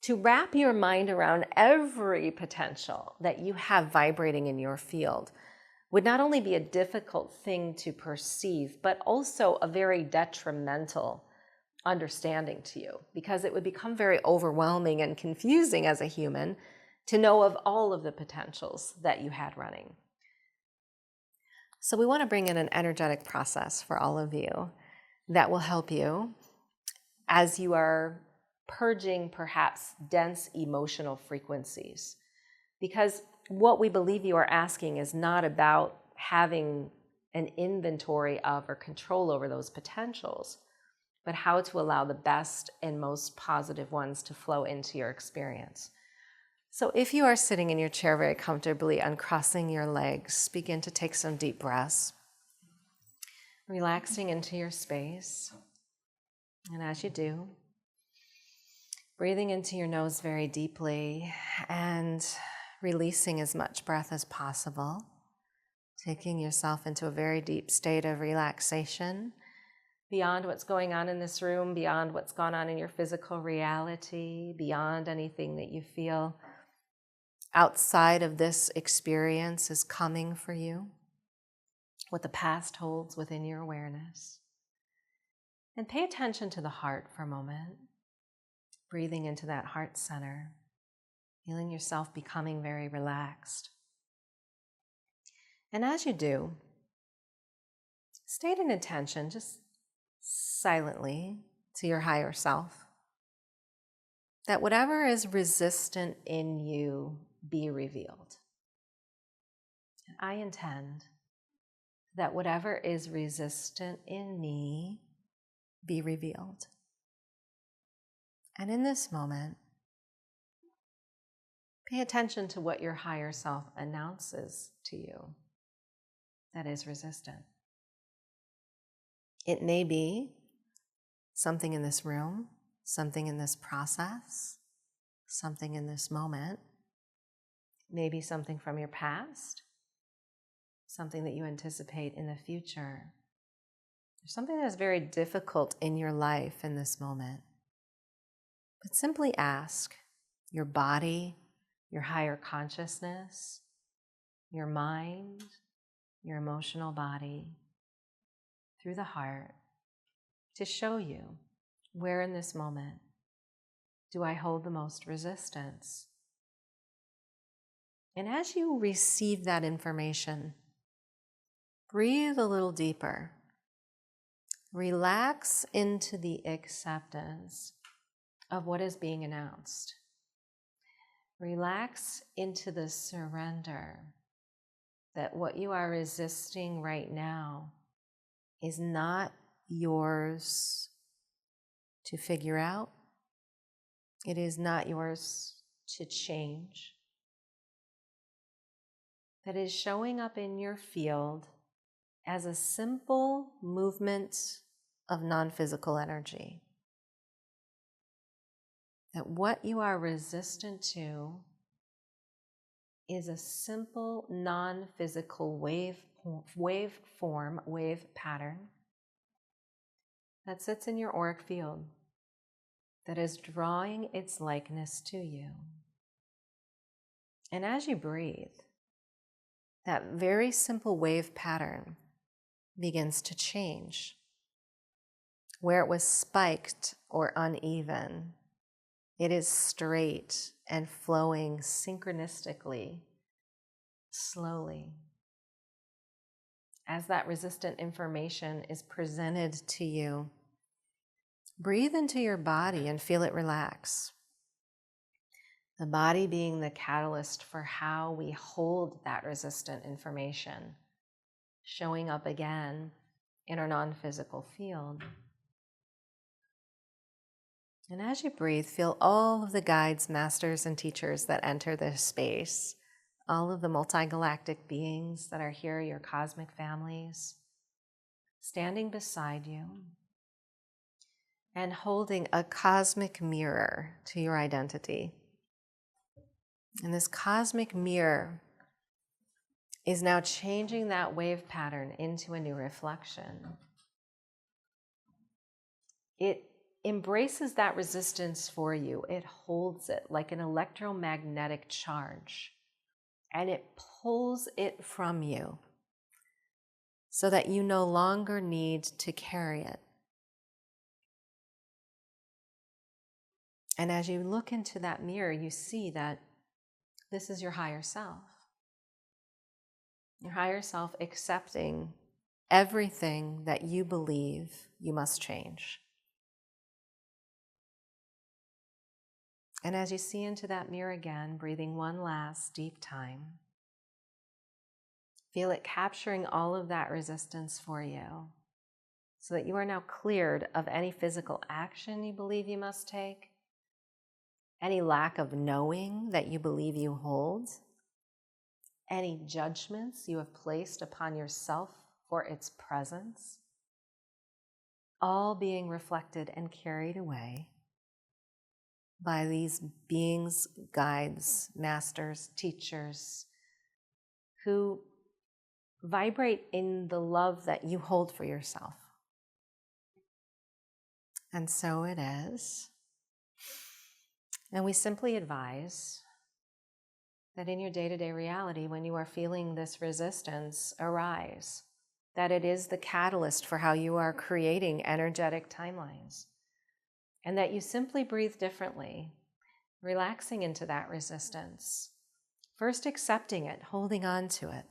to wrap your mind around every potential that you have vibrating in your field would not only be a difficult thing to perceive, but also a very detrimental understanding to you, because it would become very overwhelming and confusing as a human to know of all of the potentials that you had running. So we want to bring in an energetic process for all of you that will help you as you are purging perhaps dense emotional frequencies. Because what we believe you are asking is not about having an inventory of or control over those potentials, but how to allow the best and most positive ones to flow into your experience. So if you are sitting in your chair very comfortably, uncrossing your legs, begin to take some deep breaths, relaxing into your space. And as you do, breathing into your nose very deeply and releasing as much breath as possible, taking yourself into a very deep state of relaxation, beyond what's going on in this room, beyond what's gone on in your physical reality, beyond anything that you feel outside of this experience is coming for you, what the past holds within your awareness. And pay attention to the heart for a moment, breathing into that heart center, feeling yourself becoming very relaxed. And as you do, state an intention, just silently, to your higher self, that whatever is resistant in you be revealed. And I intend that whatever is resistant in me be revealed. And in this moment, Pay attention to what your higher self announces to you that is resistant. It may be something in this room, something in this process, something in this moment, maybe something from your past, something that you anticipate in the future, or something that is very difficult in your life in this moment. But simply ask your body, your higher consciousness, your mind, your emotional body, through the heart, to show you where in this moment do I hold the most resistance. And as you receive that information, breathe a little deeper. Relax into the acceptance of what is being announced. Relax into the surrender that what you are resisting right now is not yours to figure out. It is not yours to change. That is showing up in your field as a simple movement of non-physical energy. That what you are resistant to is a simple non-physical wave pattern that sits in your auric field, that is drawing its likeness to you. And as you breathe, that very simple wave pattern begins to change. Where it was spiked or uneven, it is straight and flowing synchronistically, slowly. As that resistant information is presented to you, breathe into your body and feel it relax. The body being the catalyst for how we hold that resistant information, showing up again in our non-physical field. And as you breathe, feel all of the guides, masters, and teachers that enter this space, all of the multi-galactic beings that are here, your cosmic families, standing beside you and holding a cosmic mirror to your identity. And this cosmic mirror is now changing that wave pattern into a new reflection. It embraces that resistance for you. It holds it like an electromagnetic charge, and it pulls it from you so that you no longer need to carry it. And as you look into that mirror, you see that this is your higher self. Your higher self accepting everything that you believe you must change. And as you see into that mirror again, breathing one last deep time, feel it capturing all of that resistance for you so that you are now cleared of any physical action you believe you must take, any lack of knowing that you believe you hold, any judgments you have placed upon yourself for its presence, all being reflected and carried away by these beings, guides, masters, teachers, who vibrate in the love that you hold for yourself. And so it is. And we simply advise that in your day-to-day reality, when you are feeling this resistance arise, that it is the catalyst for how you are creating energetic timelines. And that you simply breathe differently, relaxing into that resistance. First accepting it, holding on to it,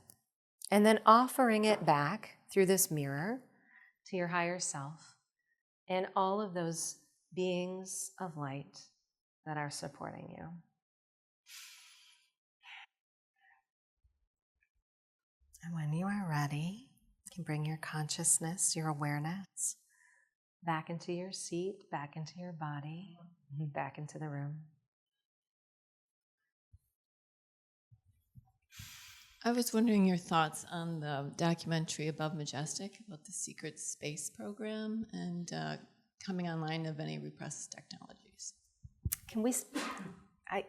and then offering it back through this mirror to your higher self and all of those beings of light that are supporting you. And when you are ready, you can bring your consciousness, your awareness, back into your seat, back into your body, back into the room.
I was wondering your thoughts on the documentary Above Majestic about the secret space program and coming online of any repressed technologies.
Can we,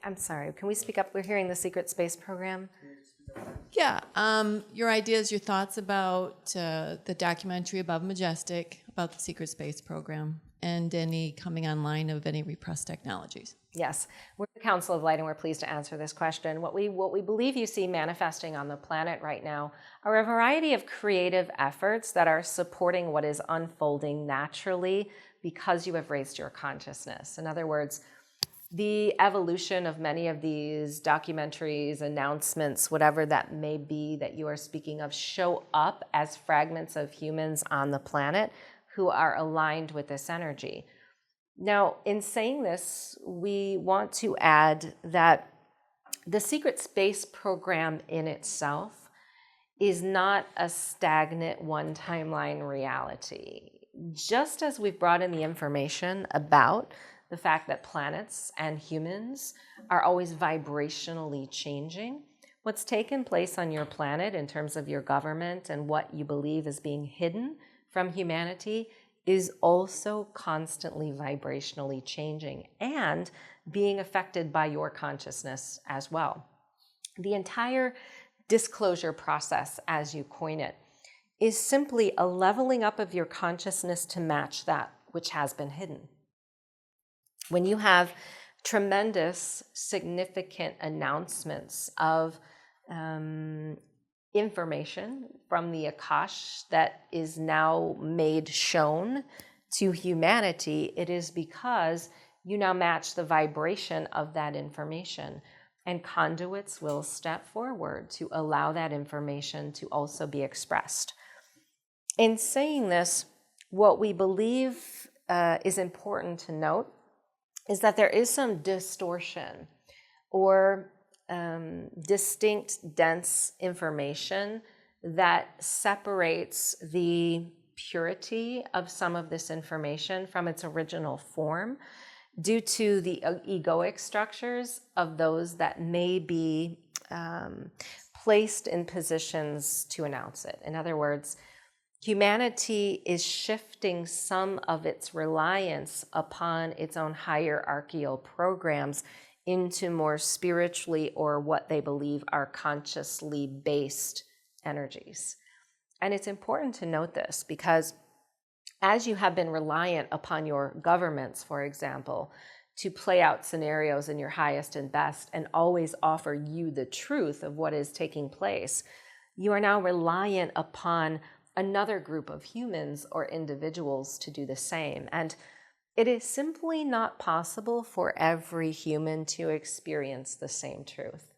I'm sorry, can we speak up? We're hearing the secret space program.
Yeah, your ideas, your thoughts about the documentary Above Majestic, about the secret space program, and any coming online of any repressed technologies.
Yes, we're the Council of Light, and we're pleased to answer this question. What we believe you see manifesting on the planet right now are a variety of creative efforts that are supporting what is unfolding naturally because you have raised your consciousness. In other words, the evolution of many of these documentaries, announcements, whatever that may be that you are speaking of, show up as fragments of humans on the planet who are aligned with this energy. Now, in saying this, we want to add that the secret space program in itself is not a stagnant one-timeline reality. Just as we've brought in the information about the fact that planets and humans are always vibrationally changing, what's taken place on your planet in terms of your government and what you believe is being hidden from humanity is also constantly vibrationally changing and being affected by your consciousness as well. The entire disclosure process, as you coin it, is simply a leveling up of your consciousness to match that which has been hidden. When you have tremendous, significant announcements of information from the Akash that is now made shown to humanity, it is because you now match the vibration of that information, and conduits will step forward to allow that information to also be expressed. In saying this, what we believe is important to note is that there is some distortion or distinct, dense information that separates the purity of some of this information from its original form due to the egoic structures of those that may be placed in positions to announce it. In other words, humanity is shifting some of its reliance upon its own hierarchical programs into more spiritually or what they believe are consciously based energies. And it's important to note this because as you have been reliant upon your governments, for example, to play out scenarios in your highest and best and always offer you the truth of what is taking place, you are now reliant upon another group of humans or individuals to do the same. And it is simply not possible for every human to experience the same truth.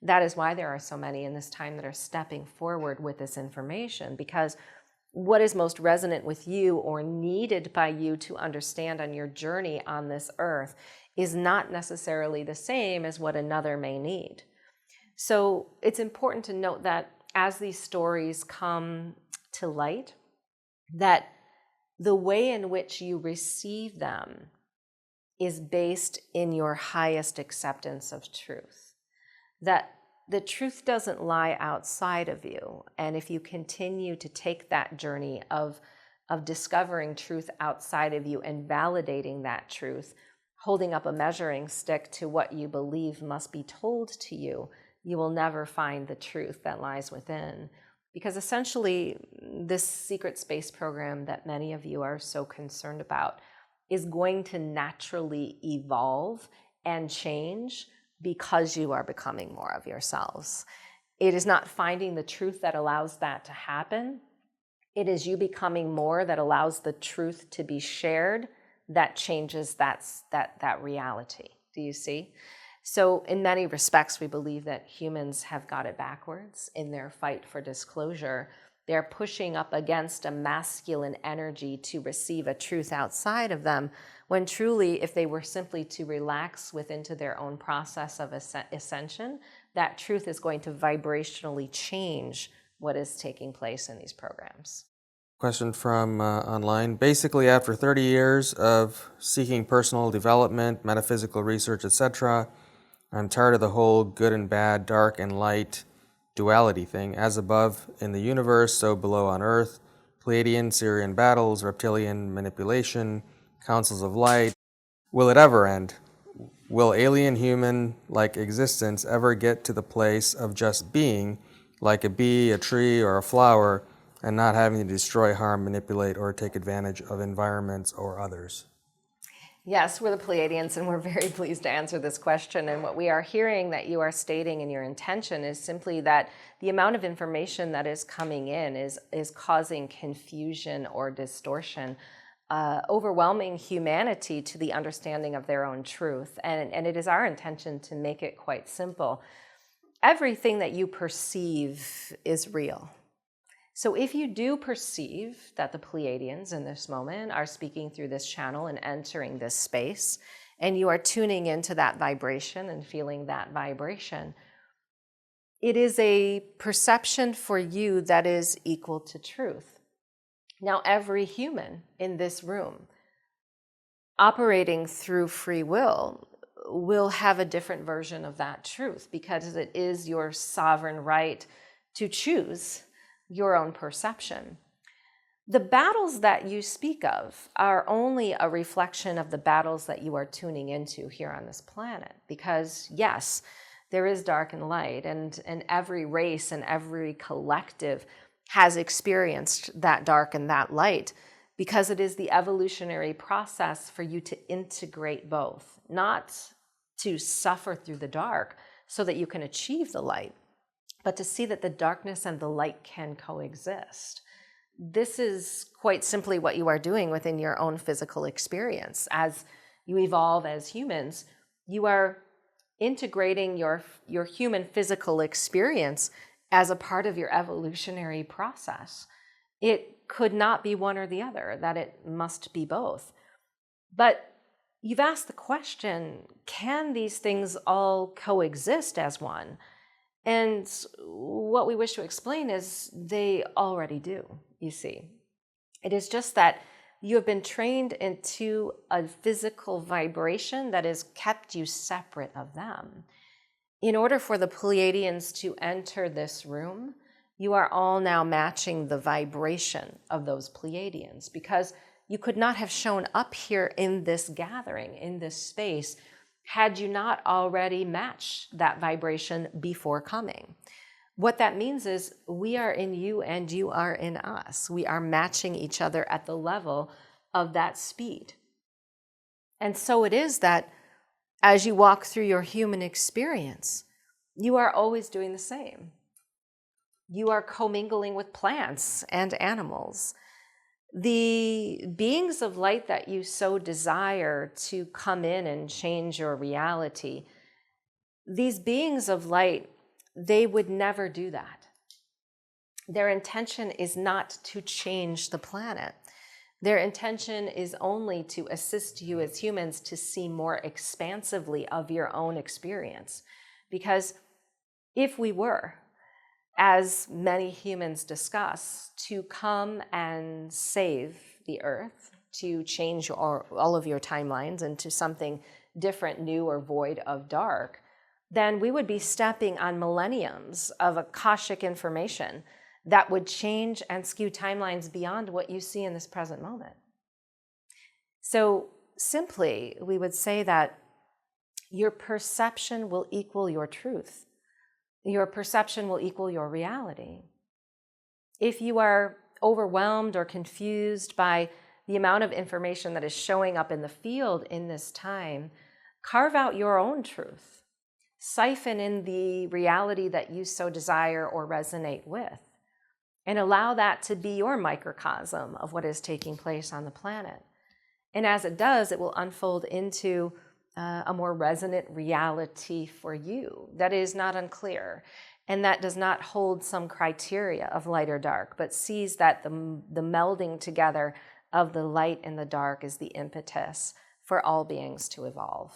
That is why there are so many in this time that are stepping forward with this information, because what is most resonant with you or needed by you to understand on your journey on this earth is not necessarily the same as what another may need. So it's important to note that as these stories come to light, that the way in which you receive them is based in your highest acceptance of truth. That the truth doesn't lie outside of you. And if you continue to take that journey of discovering truth outside of you and validating that truth, holding up a measuring stick to what you believe must be told to you, you will never find the truth that lies within. Because essentially, this secret space program that many of you are so concerned about is going to naturally evolve and change because you are becoming more of yourselves. It is not finding the truth that allows that to happen. It is you becoming more that allows the truth to be shared that changes that reality. Do you see? So in many respects, we believe that humans have got it backwards in their fight for disclosure. They're pushing up against a masculine energy to receive a truth outside of them, when truly, if they were simply to relax within to their own process of ascension, that truth is going to vibrationally change what is taking place in these programs.
Question from online. Basically, after 30 years of seeking personal development, metaphysical research, etc., I'm tired of the whole good and bad, dark and light duality thing. As above in the universe, so below on Earth. Pleiadian, Syrian battles, reptilian manipulation, councils of light. Will it ever end? Will alien human-like existence ever get to the place of just being, like a bee, a tree, or a flower, and not having to destroy, harm, manipulate, or take advantage of environments or others?
Yes, we're the Pleiadians, and we're very pleased to answer this question. And what we are hearing that you are stating in your intention is simply that the amount of information that is coming in is causing confusion or distortion, overwhelming humanity to the understanding of their own truth. And it is our intention to make it quite simple. Everything that you perceive is real. So if you do perceive that the Pleiadians in this moment are speaking through this channel and entering this space, and you are tuning into that vibration and feeling that vibration, it is a perception for you that is equal to truth. Now, every human in this room operating through free will have a different version of that truth, because it is your sovereign right to choose your own perception. The battles that you speak of are only a reflection of the battles that you are tuning into here on this planet. Because yes, there is dark and light, and every race and every collective has experienced that dark and that light, because it is the evolutionary process for you to integrate both, not to suffer through the dark so that you can achieve the light, but to see that the darkness and the light can coexist. This is quite simply what you are doing within your own physical experience. As you evolve as humans, you are integrating your human physical experience as a part of your evolutionary process. It could not be one or the other, that it must be both. But you've asked the question, can these things all coexist as one? And what we wish to explain is they already do, you see. It is just that you have been trained into a physical vibration that has kept you separate of them. In order for the Pleiadians to enter this room, you are all now matching the vibration of those Pleiadians, because you could not have shown up here in this gathering, in this space, had you not already matched that vibration before coming. What that means is we are in you and you are in us. We are matching each other at the level of that speed. And so it is that as you walk through your human experience, you are always doing the same. You are commingling with plants and animals. The beings of light that you so desire to come in and change your reality, these beings of light, they would never do that. Their intention is not to change the planet. Their intention is only to assist you as humans to see more expansively of your own experience. Because if we were, as many humans discuss, to come and save the earth, to change all of your timelines into something different, new, or void of dark, then we would be stepping on millenniums of Akashic information that would change and skew timelines beyond what you see in this present moment. So simply, we would say that your perception will equal your truth. Your perception will equal your reality. If you are overwhelmed or confused by the amount of information that is showing up in the field in this time, carve out your own truth. Siphon in the reality that you so desire or resonate with, and allow that to be your microcosm of what is taking place on the planet. And as it does, it will unfold into a more resonant reality for you that is not unclear, and that does not hold some criteria of light or dark, but sees that the melding together of the light and the dark is the impetus for all beings to evolve.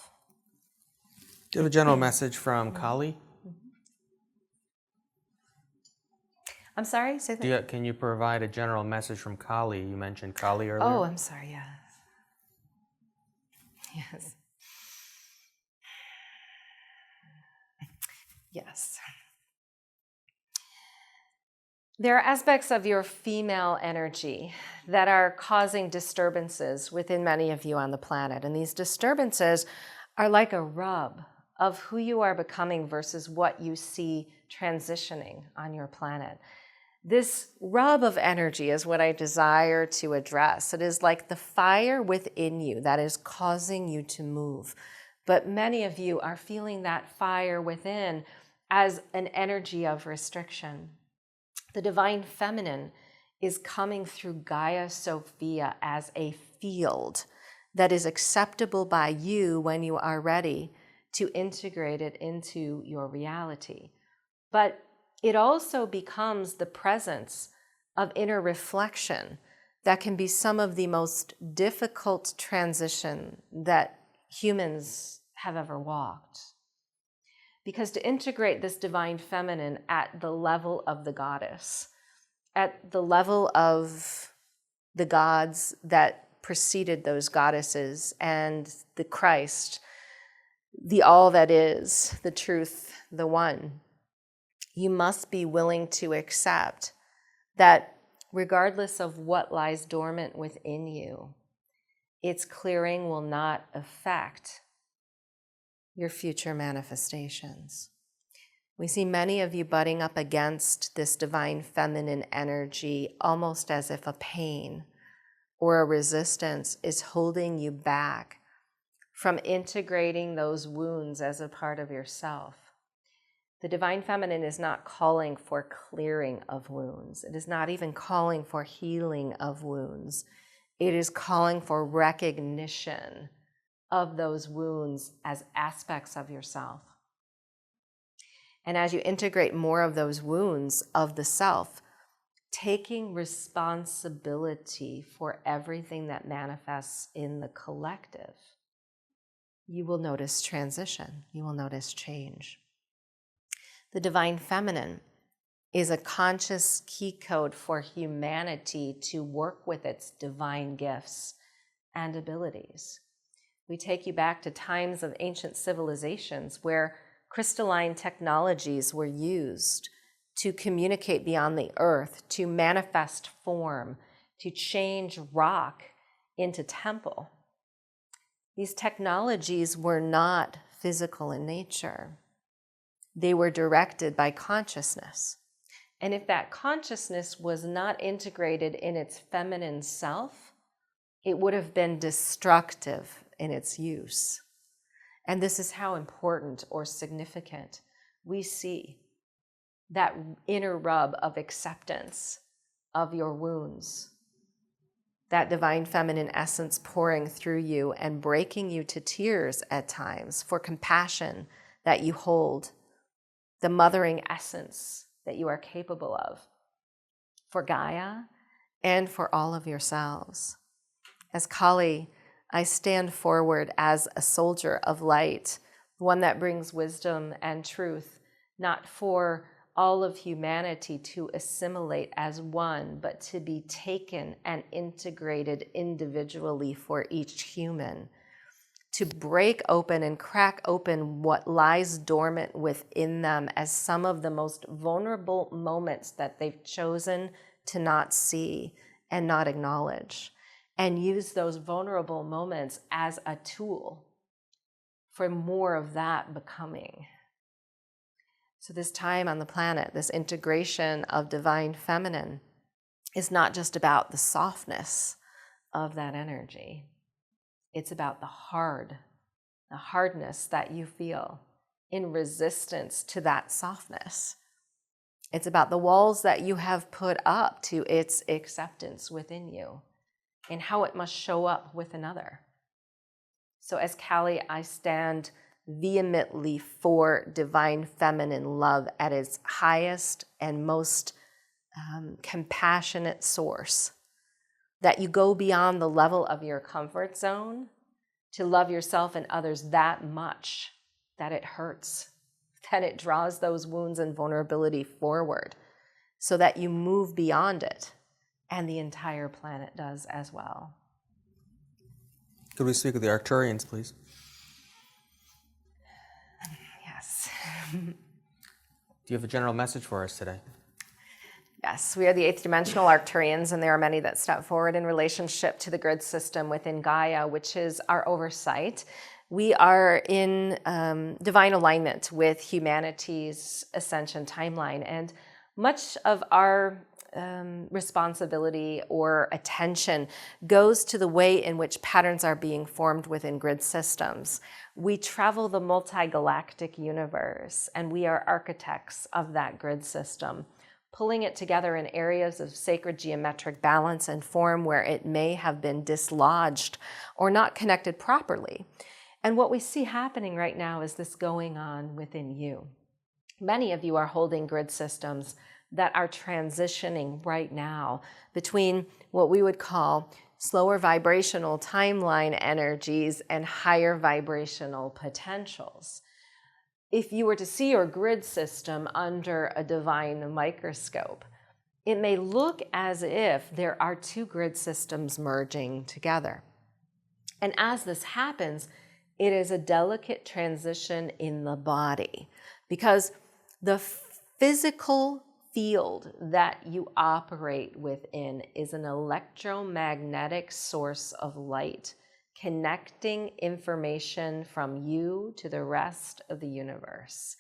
Do you have a general message from Kali?
I'm sorry, say that.
Can you provide a general message from Kali? You mentioned Kali earlier.
Oh, I'm sorry, yes. Yes. Yes. There are aspects of your female energy that are causing disturbances within many of you on the planet. And these disturbances are like a rub of who you are becoming versus what you see transitioning on your planet. This rub of energy is what I desire to address. It is like the fire within you that is causing you to move. But many of you are feeling that fire within as an energy of restriction. The divine feminine is coming through Gaia Sophia as a field that is acceptable by you when you are ready to integrate it into your reality. But it also becomes the presence of inner reflection that can be some of the most difficult transition that humans have ever walked. Because to integrate this divine feminine at the level of the goddess, at the level of the gods that preceded those goddesses and the Christ, the all that is, the truth, the one, you must be willing to accept that regardless of what lies dormant within you, its clearing will not affect your future manifestations. We see many of you butting up against this divine feminine energy almost as if a pain or a resistance is holding you back from integrating those wounds as a part of yourself. The divine feminine is not calling for clearing of wounds. It is not even calling for healing of wounds. It is calling for recognition of those wounds as aspects of yourself. And as you integrate more of those wounds of the self, taking responsibility for everything that manifests in the collective, you will notice transition. You will notice change. The divine feminine is a conscious key code for humanity to work with its divine gifts and abilities. We take you back to times of ancient civilizations where crystalline technologies were used to communicate beyond the earth, to manifest form, to change rock into temple. These technologies were not physical in nature. They were directed by consciousness. And if that consciousness was not integrated in its feminine self, it would have been destructive in its use. And this is how important or significant we see that inner rub of acceptance of your wounds, that divine feminine essence pouring through you and breaking you to tears at times for compassion that you hold, the mothering essence that you are capable of for Gaia and for all of yourselves. As Kali, I stand forward as a soldier of light, one that brings wisdom and truth, not for all of humanity to assimilate as one, but to be taken and integrated individually for each human, to break open and crack open what lies dormant within them as some of the most vulnerable moments that they've chosen to not see and not acknowledge, and use those vulnerable moments as a tool for more of that becoming. So this time on the planet, this integration of divine feminine is not just about the softness of that energy. It's about the hardness that you feel in resistance to that softness. It's about the walls that you have put up to its acceptance within you and how it must show up with another. So as Kali, I stand vehemently for divine feminine love at its highest and most compassionate source, that you go beyond the level of your comfort zone to love yourself and others that much that it hurts, that it draws those wounds and vulnerability forward so that you move beyond it, and the entire planet does as well.
Could we speak with the Arcturians, please?
Yes.
Do you have a general message for us today?
Yes. Yes, we are the eighth dimensional Arcturians, and there are many that step forward in relationship to the grid system within Gaia, which is our oversight. We are in divine alignment with humanity's ascension timeline, and much of our responsibility or attention goes to the way in which patterns are being formed within grid systems. We travel the multi-galactic universe, and we are architects of that grid system, pulling it together in areas of sacred geometric balance and form where it may have been dislodged or not connected properly. And what we see happening right now is this going on within you. Many of you are holding grid systems that are transitioning right now between what we would call slower vibrational timeline energies and higher vibrational potentials. If you were to see your grid system under a divine microscope, it may look as if there are two grid systems merging together. And as this happens, it is a delicate transition in the body, because the physical field that you operate within is an electromagnetic source of light, connecting information from you to the rest of the universe.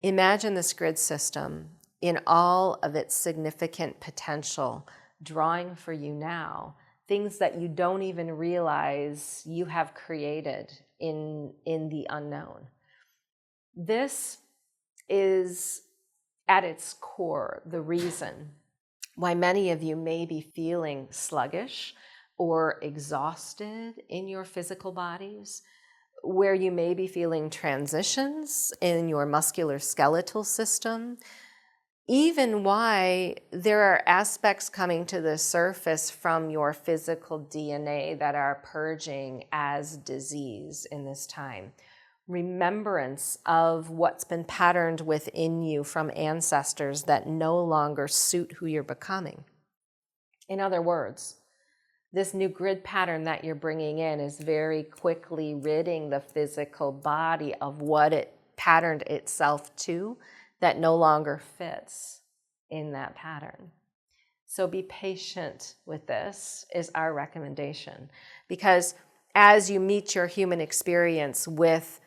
Imagine this grid system in all of its significant potential, drawing for you now things that you don't even realize you have created in the unknown. This is at its core the reason why many of you may be feeling sluggish or exhausted in your physical bodies, where you may be feeling transitions in your musculoskeletal system, even why there are aspects coming to the surface from your physical DNA that are purging as disease in this time. Remembrance of what's been patterned within you from ancestors that no longer suit who you're becoming. In other words, this new grid pattern that you're bringing in is very quickly ridding the physical body of what it patterned itself to that no longer fits in that pattern. So be patient with this is our recommendation, because as you meet your human experience with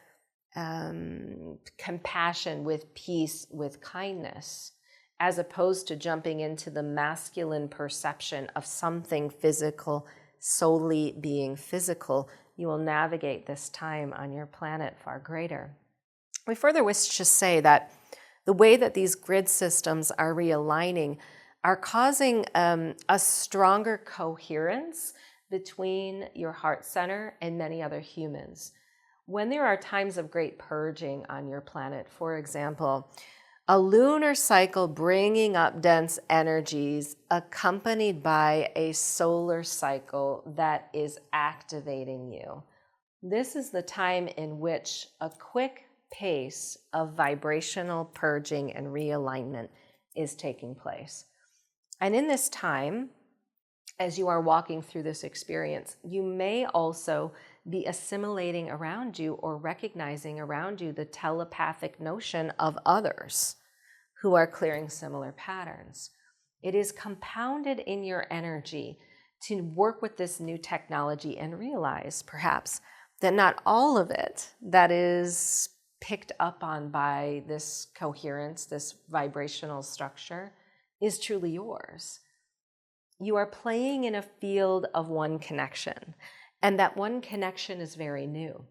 compassion, with peace, with kindness, as opposed to jumping into the masculine perception of something physical solely being physical, you will navigate this time on your planet far greater. We further wish to say that the way that these grid systems are realigning are causing a stronger coherence between your heart center and many other humans. When there are times of great purging on your planet, for example, a lunar cycle bringing up dense energies accompanied by a solar cycle that is activating you. This is the time in which a quick pace of vibrational purging and realignment is taking place. And in this time, as you are walking through this experience, you may also be assimilating around you or recognizing around you the telepathic notion of others who are clearing similar patterns. It is compounded in your energy to work with this new technology and realize, perhaps, that not all of it that is picked up on by this coherence, this vibrational structure, is truly yours. You are playing in a field of one connection, and that one connection is very new.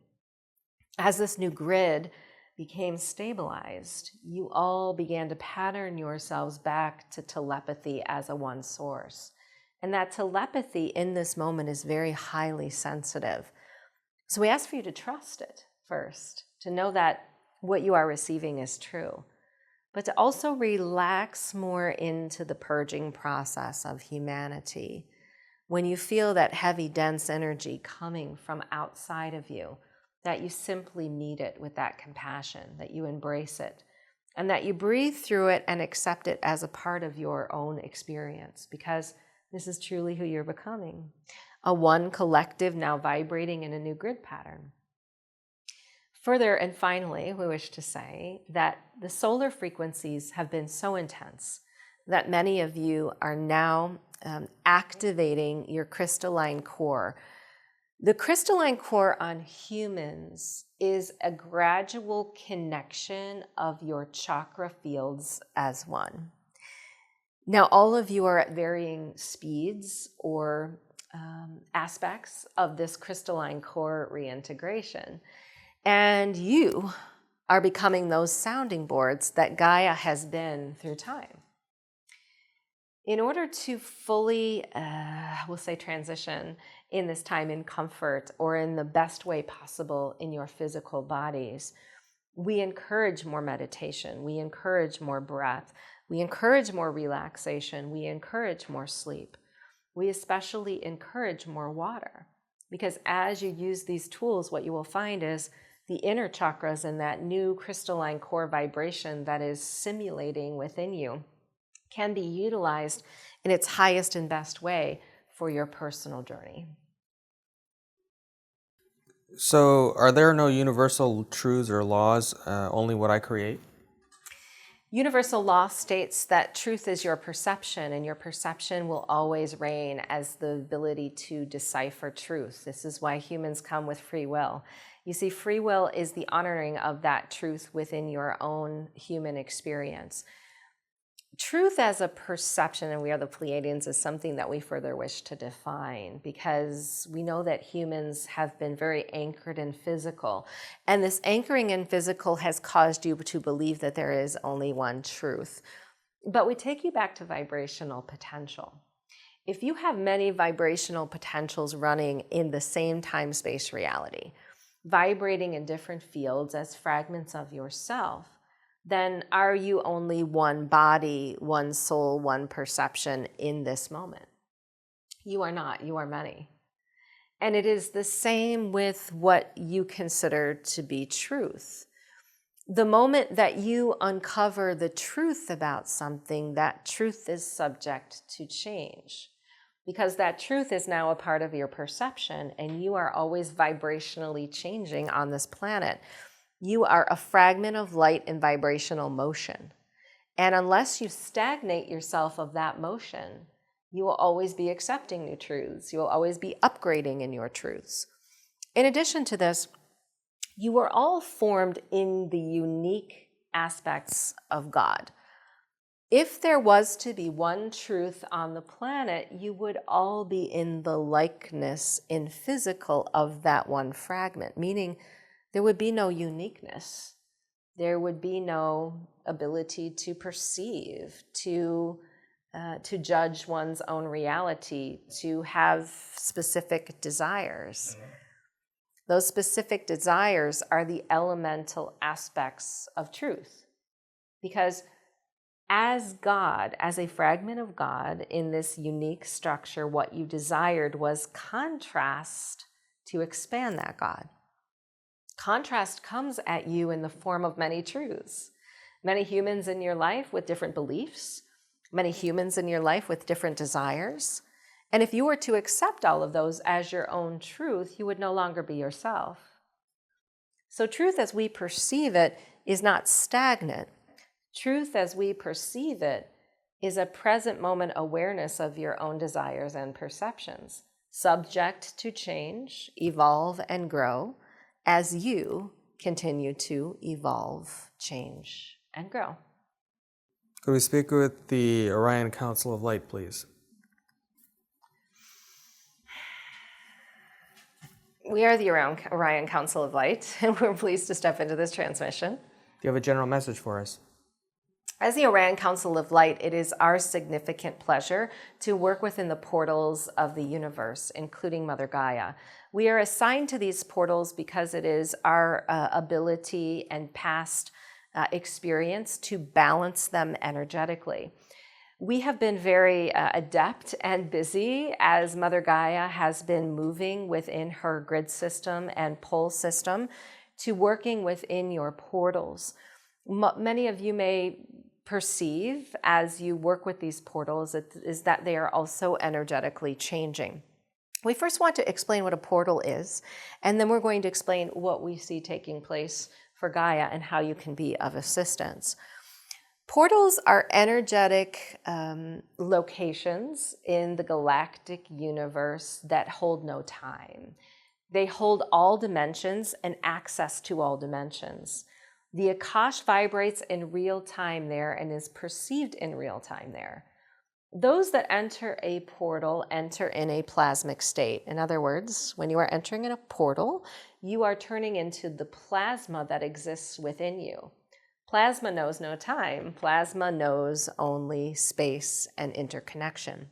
As this new grid became stabilized, you all began to pattern yourselves back to telepathy as a one source. And that telepathy in this moment is very highly sensitive. So we ask for you to trust it first, to know that what you are receiving is true, but to also relax more into the purging process of humanity. When you feel that heavy, dense energy coming from outside of you, that you simply meet it with that compassion, that you embrace it, and that you breathe through it and accept it as a part of your own experience, because this is truly who you're becoming. A one collective now vibrating in a new grid pattern. Further and finally, we wish to say that the solar frequencies have been so intense that many of you are now activating your crystalline core. The crystalline core on humans is a gradual connection of your chakra fields as one. Now, all of you are at varying speeds or aspects of this crystalline core reintegration. And you are becoming those sounding boards that Gaia has been through time. In order to fully, we'll say, transition in this time in comfort or in the best way possible in your physical bodies, we encourage more meditation, we encourage more breath, we encourage more relaxation, we encourage more sleep. We especially encourage more water, because as you use these tools, what you will find is the inner chakras and that new crystalline core vibration that is simulating within you can be utilized in its highest and best way for your personal journey.
So, are there no universal truths or laws, only what I create?
Universal law states that truth is your perception, and your perception will always reign as the ability to decipher truth. This is why humans come with free will. You see, free will is the honoring of that truth within your own human experience. Truth as a perception, and we are the Pleiadians, is something that we further wish to define, because we know that humans have been very anchored in physical. And this anchoring in physical has caused you to believe that there is only one truth. But we take you back to vibrational potential. If you have many vibrational potentials running in the same time-space reality, vibrating in different fields as fragments of yourself, then are you only one body, one soul, one perception in this moment? You are not. You are many. And it is the same with what you consider to be truth. The moment that you uncover the truth about something, that truth is subject to change, because that truth is now a part of your perception, and you are always vibrationally changing on this planet. You are a fragment of light in vibrational motion. And unless you stagnate yourself of that motion, you will always be accepting new truths. You will always be upgrading in your truths. In addition to this, you were all formed in the unique aspects of God. If there was to be one truth on the planet, you would all be in the likeness in physical of that one fragment, meaning there would be no uniqueness. There would be no ability to perceive, to judge one's own reality, to have specific desires. Those specific desires are the elemental aspects of truth. Because as God, as a fragment of God in this unique structure, what you desired was contrast to expand that God. Contrast comes at you in the form of many truths. Many humans in your life with different beliefs, many humans in your life with different desires. And if you were to accept all of those as your own truth, you would no longer be yourself. So truth as we perceive it is not stagnant. Truth as we perceive it is a present moment awareness of your own desires and perceptions, subject to change, evolve, and grow, as you continue to evolve, change, and grow.
Could we speak with the Orion Council of Light, please?
We are the Orion Council of Light, and we're pleased to step into this transmission.
Do you have a general message for us?
As the Orion Council of Light, it is our significant pleasure to work within the portals of the universe, including Mother Gaia. We are assigned to these portals because it is our ability and past experience to balance them energetically. We have been very adept and busy as Mother Gaia has been moving within her grid system and pole system to working within your portals. Many of you may perceive as you work with these portals is that they are also energetically changing. We first want to explain what a portal is, and then we're going to explain what we see taking place for Gaia and how you can be of assistance. Portals are energetic locations in the galactic universe that hold no time. They hold all dimensions and access to all dimensions. The Akash vibrates in real time there and is perceived in real time there. Those that enter a portal enter in a plasmic state. In other words, when you are entering in a portal, you are turning into the plasma that exists within you. Plasma knows no time. Plasma knows only space and interconnection.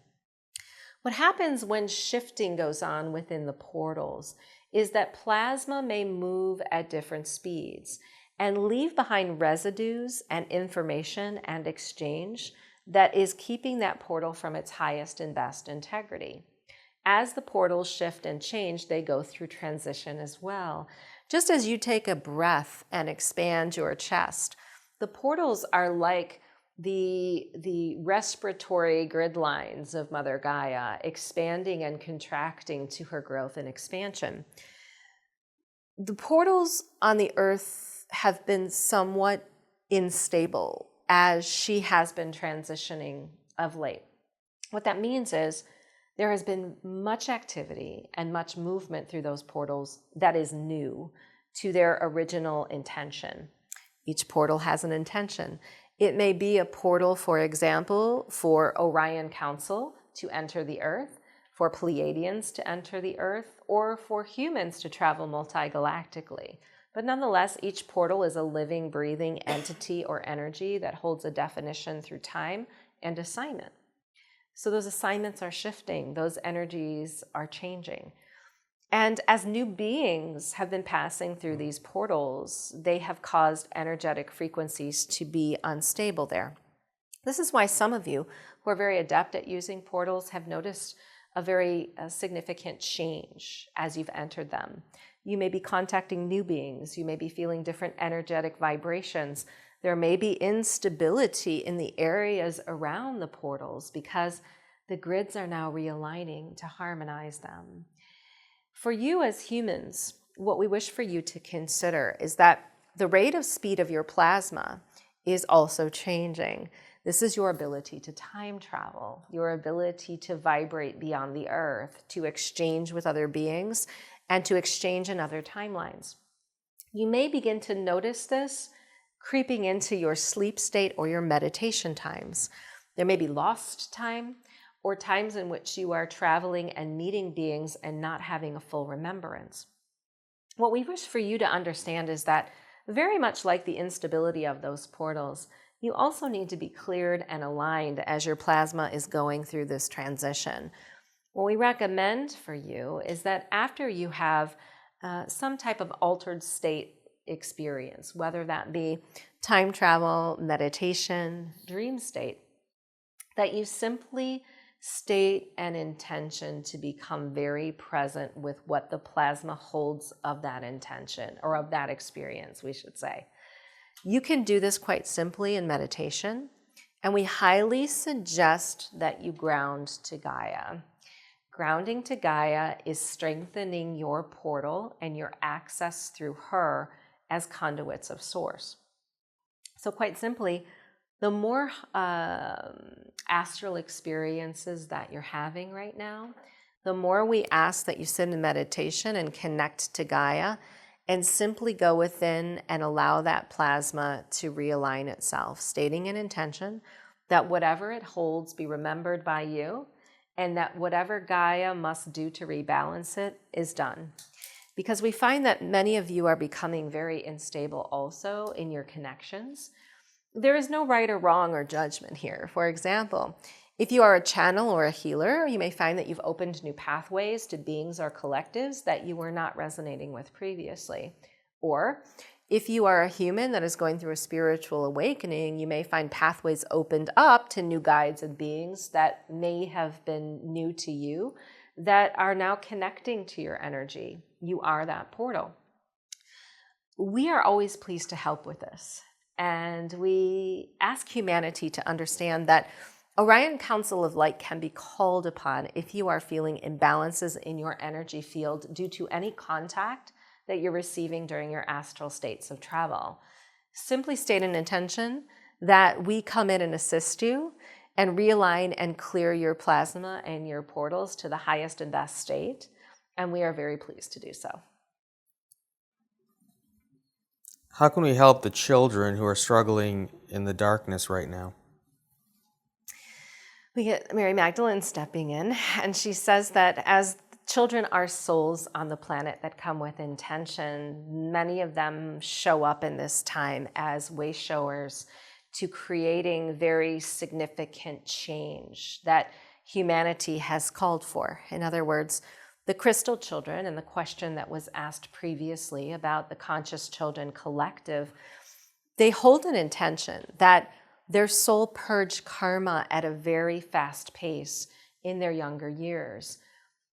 What happens when shifting goes on within the portals is that plasma may move at different speeds and leave behind residues and information and exchange that is keeping that portal from its highest and best integrity. As the portals shift and change, they go through transition as well. Just as you take a breath and expand your chest, the portals are like the respiratory grid lines of Mother Gaia, expanding and contracting to her growth and expansion. The portals on the earth have been somewhat unstable as she has been transitioning of late. What that means is there has been much activity and much movement through those portals that is new to their original intention. Each portal has an intention. It may be a portal, for example, for Orion Council to enter the Earth, for Pleiadians to enter the Earth, or for humans to travel multigalactically. But nonetheless, each portal is a living, breathing entity or energy that holds a definition through time and assignment. So those assignments are shifting, those energies are changing. And as new beings have been passing through these portals, they have caused energetic frequencies to be unstable there. This is why some of you who are very adept at using portals have noticed a very significant change as you've entered them. You may be contacting new beings. You may be feeling different energetic vibrations. There may be instability in the areas around the portals because the grids are now realigning to harmonize them. For you as humans, what we wish for you to consider is that the rate of speed of your plasma is also changing. This is your ability to time travel, your ability to vibrate beyond the earth, to exchange with other beings, and to exchange in other timelines. You may begin to notice this creeping into your sleep state or your meditation times. There may be lost time, or times in which you are traveling and meeting beings and not having a full remembrance. What we wish for you to understand is that very much like the instability of those portals, you also need to be cleared and aligned as your plasma is going through this transition. What we recommend for you is that after you have some type of altered state experience, whether that be time travel, meditation, dream state, that you simply state an intention to become very present with what the plasma holds of that intention, or of that experience, we should say. You can do this quite simply in meditation, and we highly suggest that you ground to Gaia. Grounding to Gaia is strengthening your portal and your access through her as conduits of source. So quite simply, the more astral experiences that you're having right now, the more we ask that you sit in meditation and connect to Gaia and simply go within and allow that plasma to realign itself, stating an intention that whatever it holds be remembered by you, and that whatever Gaia must do to rebalance it is done. Because we find that many of you are becoming very unstable also in your connections. There is no right or wrong or judgment here. For example, if you are a channel or a healer, you may find that you've opened new pathways to beings or collectives that you were not resonating with previously. Or if you are a human that is going through a spiritual awakening, you may find pathways opened up to new guides and beings that may have been new to you that are now connecting to your energy. You are that portal. We are always pleased to help with this. And we ask humanity to understand that Orion Council of Light can be called upon if you are feeling imbalances in your energy field due to any contact that you're receiving during your astral states of travel. Simply state an intention that we come in and assist you and realign and clear your plasma and your portals to the highest and best state. And we are very pleased to do so.
How can we help the children who are struggling in the darkness right now?
We get Mary Magdalene stepping in, and she says that as children are souls on the planet that come with intention, many of them show up in this time as way showers to creating very significant change that humanity has called for. In other words, the crystal children, and the question that was asked previously about the conscious children collective, they hold an intention that their soul purge karma at a very fast pace in their younger years.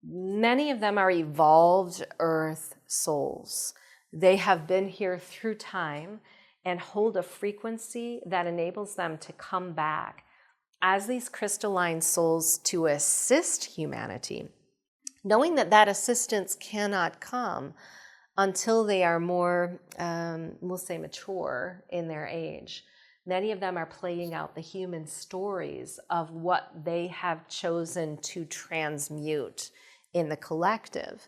Many of them are evolved earth souls. They have been here through time and hold a frequency that enables them to come back as these crystalline souls to assist humanity, knowing that that assistance cannot come until they are more, we'll say, mature in their age. Many of them are playing out the human stories of what they have chosen to transmute in the collective.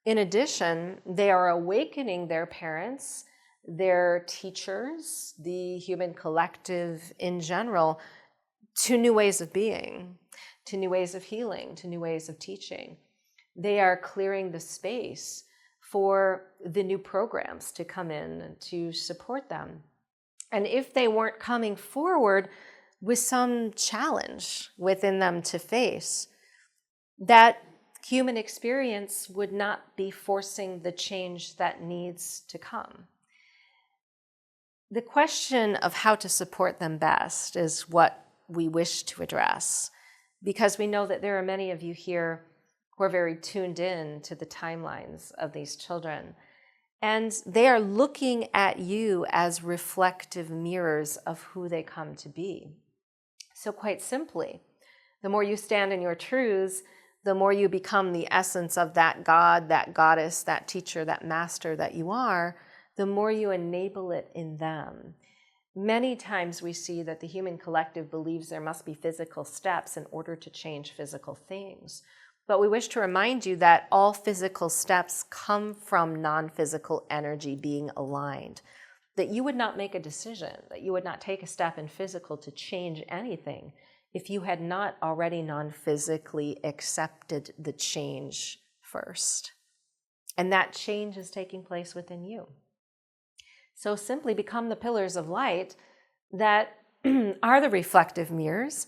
In addition, they are awakening their parents, their teachers, the human collective in general, to new ways of being, to new ways of healing, to new ways of teaching. They are clearing the space for the new programs to come in to support them. And if they weren't coming forward with some challenge within them to face, that human experience would not be forcing the change that needs to come. The question of how to support them best is what we wish to address, because we know that there are many of you here who are very tuned in to the timelines of these children. And they are looking at you as reflective mirrors of who they come to be. So quite simply, the more you stand in your truths, the more you become the essence of that God, that goddess, that teacher, that master that you are, the more you enable it in them. Many times we see that the human collective believes there must be physical steps in order to change physical things. But we wish to remind you that all physical steps come from non-physical energy being aligned. That you would not make a decision, that you would not take a step in physical to change anything if you had not already non-physically accepted the change first. And that change is taking place within you. So simply become the pillars of light that are the reflective mirrors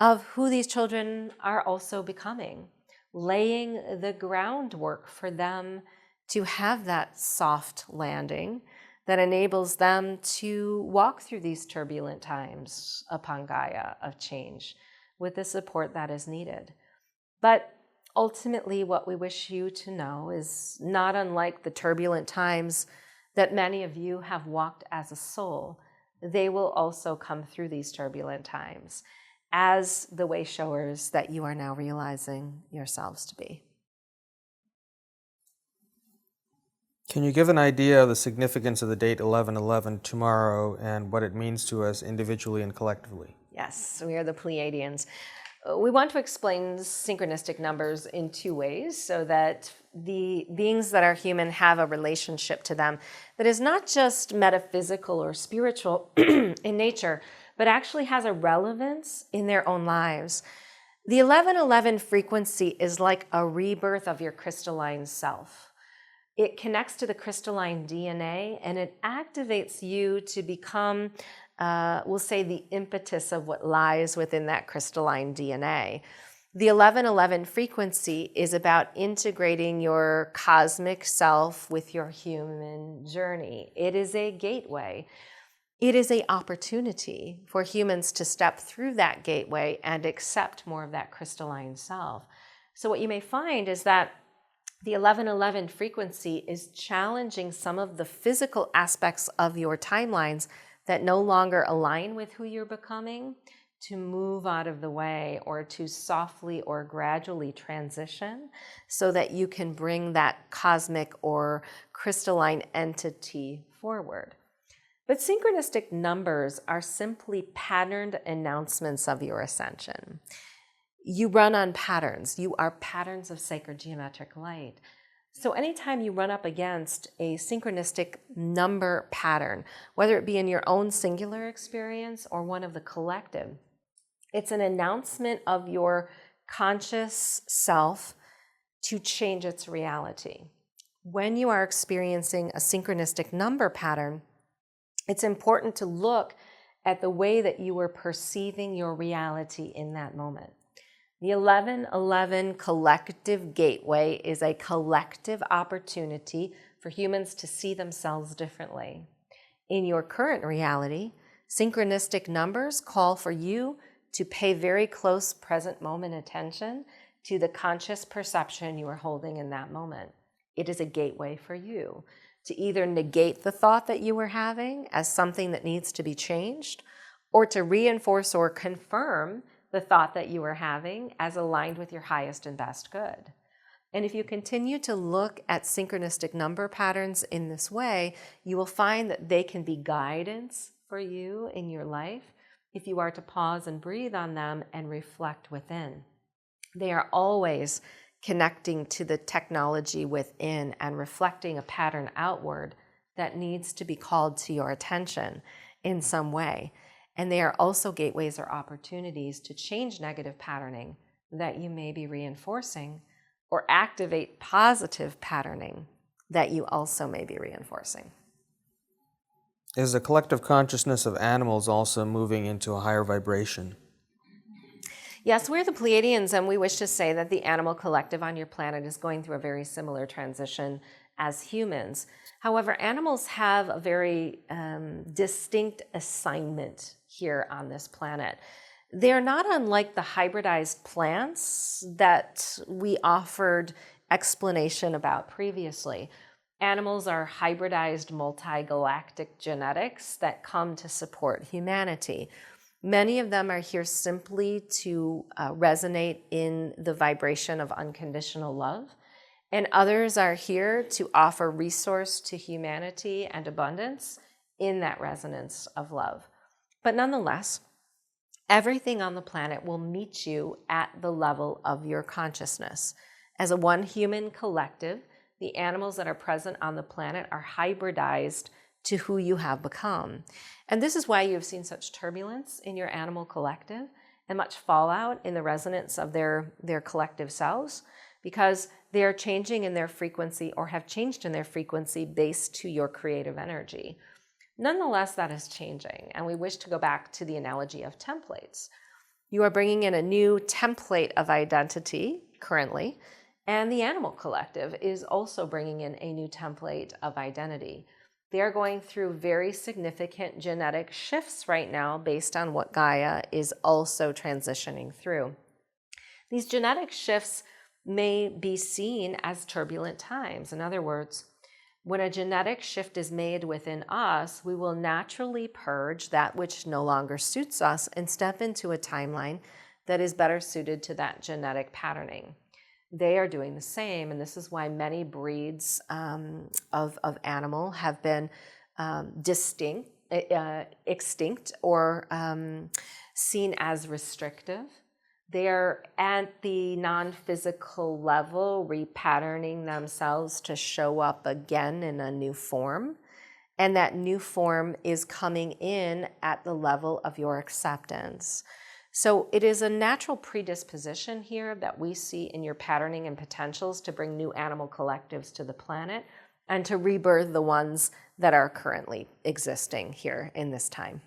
of who these children are also becoming, laying the groundwork for them to have that soft landing that enables them to walk through these turbulent times upon Gaia of change with the support that is needed. But ultimately, what we wish you to know is not unlike the turbulent times that many of you have walked as a soul, they will also come through these turbulent times as the way showers that you are now realizing yourselves to be.
Can you give an idea of the significance of the date 11/11 tomorrow and what it means to us individually and collectively?
Yes, we are the Pleiadians. We want to explain synchronistic numbers in two ways so that the beings that are human have a relationship to them that is not just metaphysical or spiritual in nature, but actually has a relevance in their own lives. The 1111 frequency is like a rebirth of your crystalline self. It connects to the crystalline DNA and it activates you to become, we'll say, the impetus of what lies within that crystalline DNA. The 1111 frequency is about integrating your cosmic self with your human journey. It is a gateway. It is an opportunity for humans to step through that gateway and accept more of that crystalline self. So what you may find is that the 1111 frequency is challenging some of the physical aspects of your timelines that no longer align with who you're becoming to move out of the way or to softly or gradually transition so that you can bring that cosmic or crystalline entity forward. But synchronistic numbers are simply patterned announcements of your ascension. You run on patterns. You are patterns of sacred geometric light. So anytime you run up against a synchronistic number pattern, whether it be in your own singular experience or one of the collective, it's an announcement of your conscious self to change its reality. When you are experiencing a synchronistic number pattern, it's important to look at the way that you were perceiving your reality in that moment. The 1111 collective gateway is a collective opportunity for humans to see themselves differently. In your current reality, synchronistic numbers call for you to pay very close present moment attention to the conscious perception you are holding in that moment. It is a gateway for you to either negate the thought that you were having as something that needs to be changed, or to reinforce or confirm the thought that you were having as aligned with your highest and best good. And if you continue to look at synchronistic number patterns in this way, you will find that they can be guidance for you in your life if you are to pause and breathe on them and reflect within. They are always connecting to the technology within and reflecting a pattern outward that needs to be called to your attention in some way. And they are also gateways or opportunities to change negative patterning that you may be reinforcing, or activate positive patterning that you also may be reinforcing.
Is the collective consciousness of animals also moving into a higher vibration?
Yes, we're the Pleiadians, and we wish to say that the animal collective on your planet is going through a very similar transition as humans. However, animals have a very distinct assignment here on this planet. They're not unlike the hybridized plants that we offered explanation about previously. Animals are hybridized multi-galactic genetics that come to support humanity. Many of them are here simply to resonate in the vibration of unconditional love, and others are here to offer resource to humanity and abundance in that resonance of love. But nonetheless, everything on the planet will meet you at the level of your consciousness. As a one human collective, the animals that are present on the planet are hybridized to who you have become. And this is why you have seen such turbulence in your animal collective and much fallout in the resonance of their collective selves, because they are changing in their frequency or have changed in their frequency based to your creative energy. Nonetheless, that is changing, and we wish to go back to the analogy of templates. You are bringing in a new template of identity currently, and the animal collective is also bringing in a new template of identity. They are going through very significant genetic shifts right now based on what Gaia is also transitioning through. These genetic shifts may be seen as turbulent times. In other words, when a genetic shift is made within us, we will naturally purge that which no longer suits us and step into a timeline that is better suited to that genetic patterning. They are doing the same, and this is why many breeds of animal have been extinct or seen as restrictive. They are at the non-physical level repatterning themselves to show up again in a new form. And that new form is coming in at the level of your acceptance. So it is a natural predisposition here that we see in your patterning and potentials to bring new animal collectives to the planet and to rebirth the ones that are currently existing here in this time.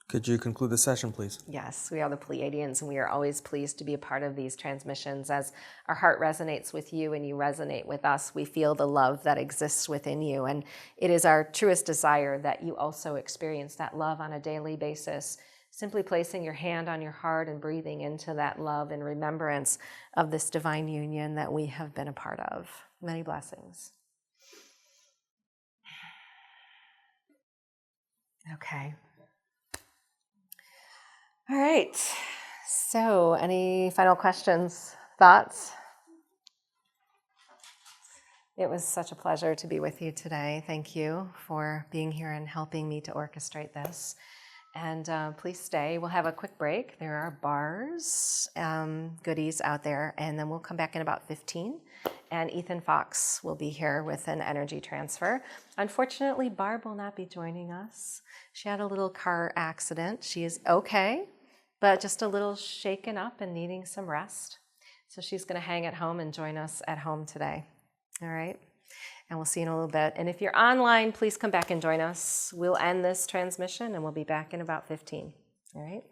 Could you conclude the session, please?
Yes, we are the Pleiadians, and we are always pleased to be a part of these transmissions. As our heart resonates with you and you resonate with us, we feel the love that exists within you. And it is our truest desire that you also experience that love on a daily basis, simply placing your hand on your heart and breathing into that love in remembrance of this divine union that we have been a part of. Many blessings. Okay. All right, so any final questions, thoughts? It was such a pleasure to be with you today. Thank you for being here and helping me to orchestrate this. And please stay. We'll have a quick break. There are bars, goodies out there, and then we'll come back in about 15. And Ethan Fox will be here with an energy transfer. Unfortunately, Barb will not be joining us. She had a little car accident. She is okay, but just a little shaken up and needing some rest. So she's going to hang at home and join us at home today. All right? And we'll see you in a little bit. And if you're online, please come back and join us. We'll end this transmission and we'll be back in about 15. All right?